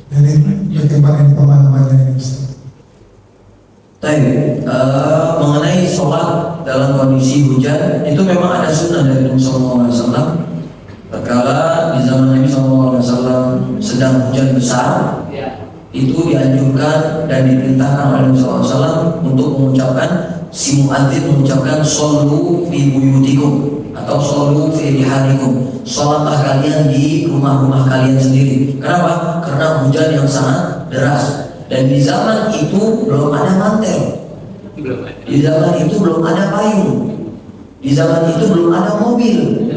Jadi bagaimana pemahamannya ini Ustaz? Baik, mengenai sholat dalam kondisi hujan itu memang ada sunnah dari Nabi SAW. Tatkala di zaman Nabi SAW sedang hujan besar, itu dianjurkan dan diperintahkan oleh Nabi SAW untuk mengucapkan si muadzin mengucapkan shollu fi buyutikum atau shollu fi rihalikum, sholatlah kalian di rumah-rumah kalian sendiri. Kenapa? Karena hujan yang sangat deras. Dan di zaman itu belum ada mantel, di zaman itu belum ada payung, di zaman itu belum ada mobil,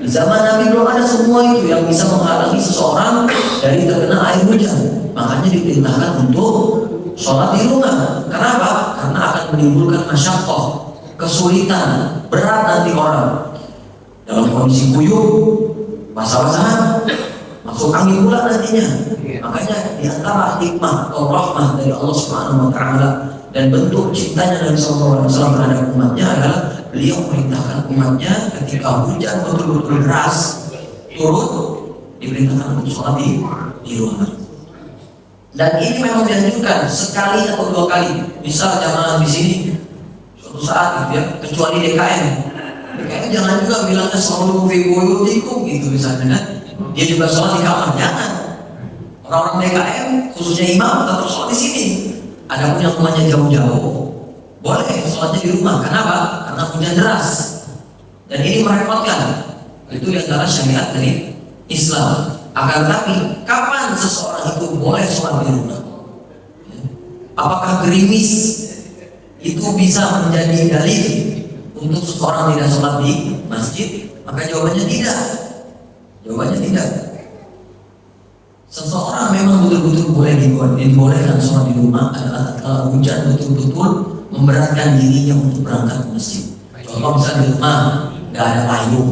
di zaman Nabi belum ada semua itu yang bisa menghalangi seseorang dari terkena air hujan. Makanya diperintahkan untuk sholat di rumah. Kenapa? Karena akan menimbulkan masyaqqah, kesulitan, berat nanti orang dalam kondisi kuyup, basah-basahan, masuk angin pula nantinya. Makanya di antara hikmah atau rahmah dari Allah Subhanahu wa taala dan bentuk cintanya Nabi sallallahu alaihi wasallam terhadap umatnya adalah beliau perintahkan umatnya ketika hujan betul-betul deras turun, diperintahkan untuk sholat di rumah. Dan ini memang dianjurkan sekali atau dua kali. Misal jamaah di sini suatu saat gitu ya, kecuali DKM jangan juga bilangnya selalu fi buyutikum gitu misalnya kan. Dia juga sholat di kamar, jangan. Orang-orang DKM khususnya imam tetap sholat di sini. Adapun yang rumahnya jauh-jauh boleh sholatnya di rumah. Kenapa? Karena hujan deras. Dan ini merepotkan. Itu di antara syariat dari Islam. Akan tetapi kapan seseorang itu boleh sholat di rumah? Apakah gerimis itu bisa menjadi dalil untuk seseorang tidak sholat di masjid? Maka jawabannya tidak. Jawabannya tidak. Seseorang memang betul-betul boleh dibolehkan sholat di rumah adalah kalau hujan betul-betul memberatkan dirinya untuk berangkat ke masjid. Contoh misalnya di rumah nggak ada payung,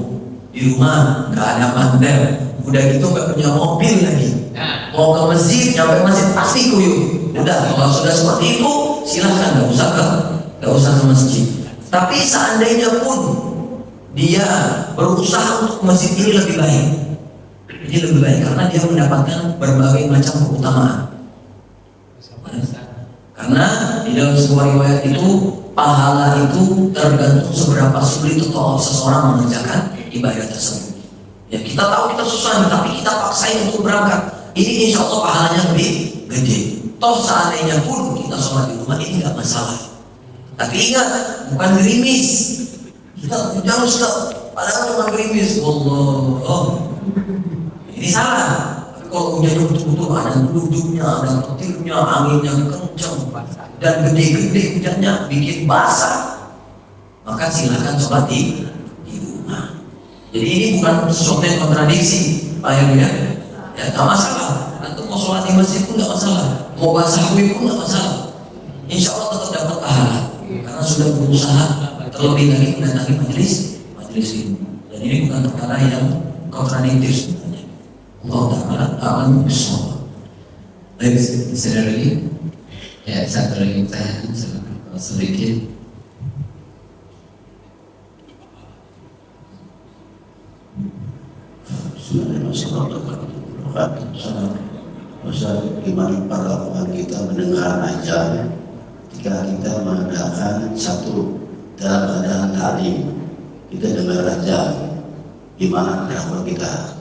di rumah nggak ada mantel, udah gitu nggak punya mobil lagi, mau ke masjid nyampe masjid pasti kuyup. Udah kalau sudah seperti itu silahkan nggak usah ke masjid. Tapi seandainya pun dia berusaha untuk masjid ini lebih baik. Ini lebih baik karena dia mendapatkan berbagai macam keutamaan. Karena di dalam sebuah riwayat itu pahala itu tergantung seberapa sulit atau seseorang mengerjakan ibadah tersebut. Ya kita tahu kita susah, tapi kita paksain untuk berangkat. Ini insya Allah pahalanya lebih gede. Toh seandainya pun kita sholat di rumah ini nggak masalah. Tapi ingat, bukan gerimis. Kita jangan sudah padahal cuma gerimis. Allah. Ini salah. Tapi kalau hujan betul-betul ada duduknya, ada petirnya, anginnya kencang dan gede-gede hujannya bikin basah, maka silakan sholat di rumah. Jadi ini bukan sesuatu yang kontradiksi, Pak Heru ya. Ya nggak masalah. Antum mau sholat di masjid pun nggak masalah, mau basah kuyup pun nggak masalah. Insya Allah tetap dapat pahala karena sudah berusaha terlebih lagi mendatangi majelis ilmu. Dan ini bukan perkara yang kontradiktif. Allah Ta'ala alam bisawab. Baik, saudara lagi. Ya, satu lagi pertanyaan sedikit. Ustaz, gimana perlakuan kita mendengar ajar ketika kita mengadakan satu dalam keadaan taklim, kita dengar ajar, gimana perlakuan kita?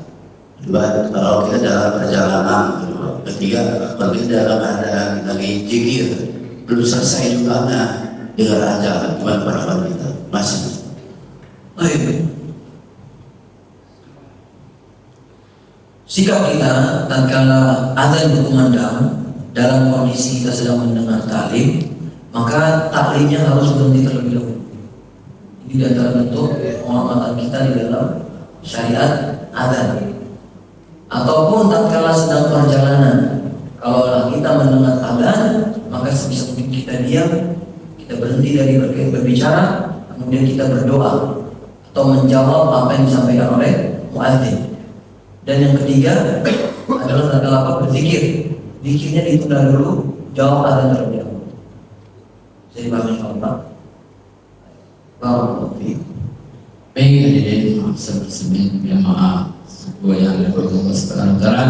Kedua, kalau kita dalam perjalanan, ketiga, kalau kita dalam keadaan lagi zikir belum selesai juga, dengar aja gimana pendapat kita masih. Baik. Sikap kita tatkala azan berkumandang dalam kondisi kita sedang mendengar taklim, maka taklimnya harus berhenti terlebih dahulu. Ini di antara bentuk penghormatan kita di dalam syariat azan. Ataupun tatkala sedang perjalanan, kalau kita mendengar azan, maka sebisa mungkin kita diam, kita berhenti dari berbicara, kemudian kita berdoa atau menjawab apa yang disampaikan oleh muadzin. Dan yang ketiga adalah tatkala berzikir, zikirnya ditunda dulu, jawab azan terlebih dahulu. Saya dipahami Pak. Barakallahu fiik. Baik hadirin bersama jamaah sebuah yang Allah Subhanahu wa taala.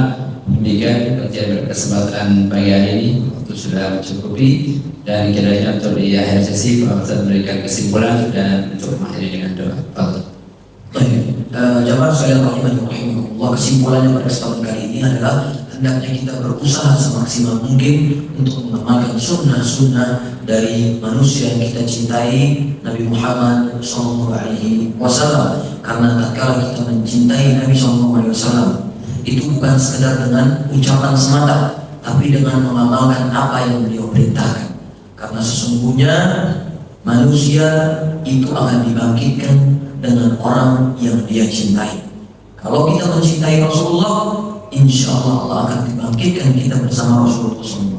Demikian kajian kesempatan pagi hari ini waktu sudah mencukupi dan kiranya untuk di akhir sesi Pak Ustaz memberikan kesimpulan dan untuk mengakhiri dengan doa. Fadhil. Baik, jamaah sekalian rahimahullah, kesimpulannya pada kesempatan kali ini adalah hendaknya kita berusaha semaksimal mungkin untuk mengamalkan sunnah-sunnah dari manusia yang kita cintai, Nabi Muhammad SAW. Karena tatkala kita mencintai Nabi SAW, itu bukan sekedar dengan ucapan semata, tapi dengan mengamalkan apa yang beliau perintahkan. Karena sesungguhnya manusia itu akan dibangkitkan dengan orang yang dia cintai. Kalau kita mencintai Rasulullah, insya Allah Allah akan dibangkitkan kita bersama Rasulullah SAW.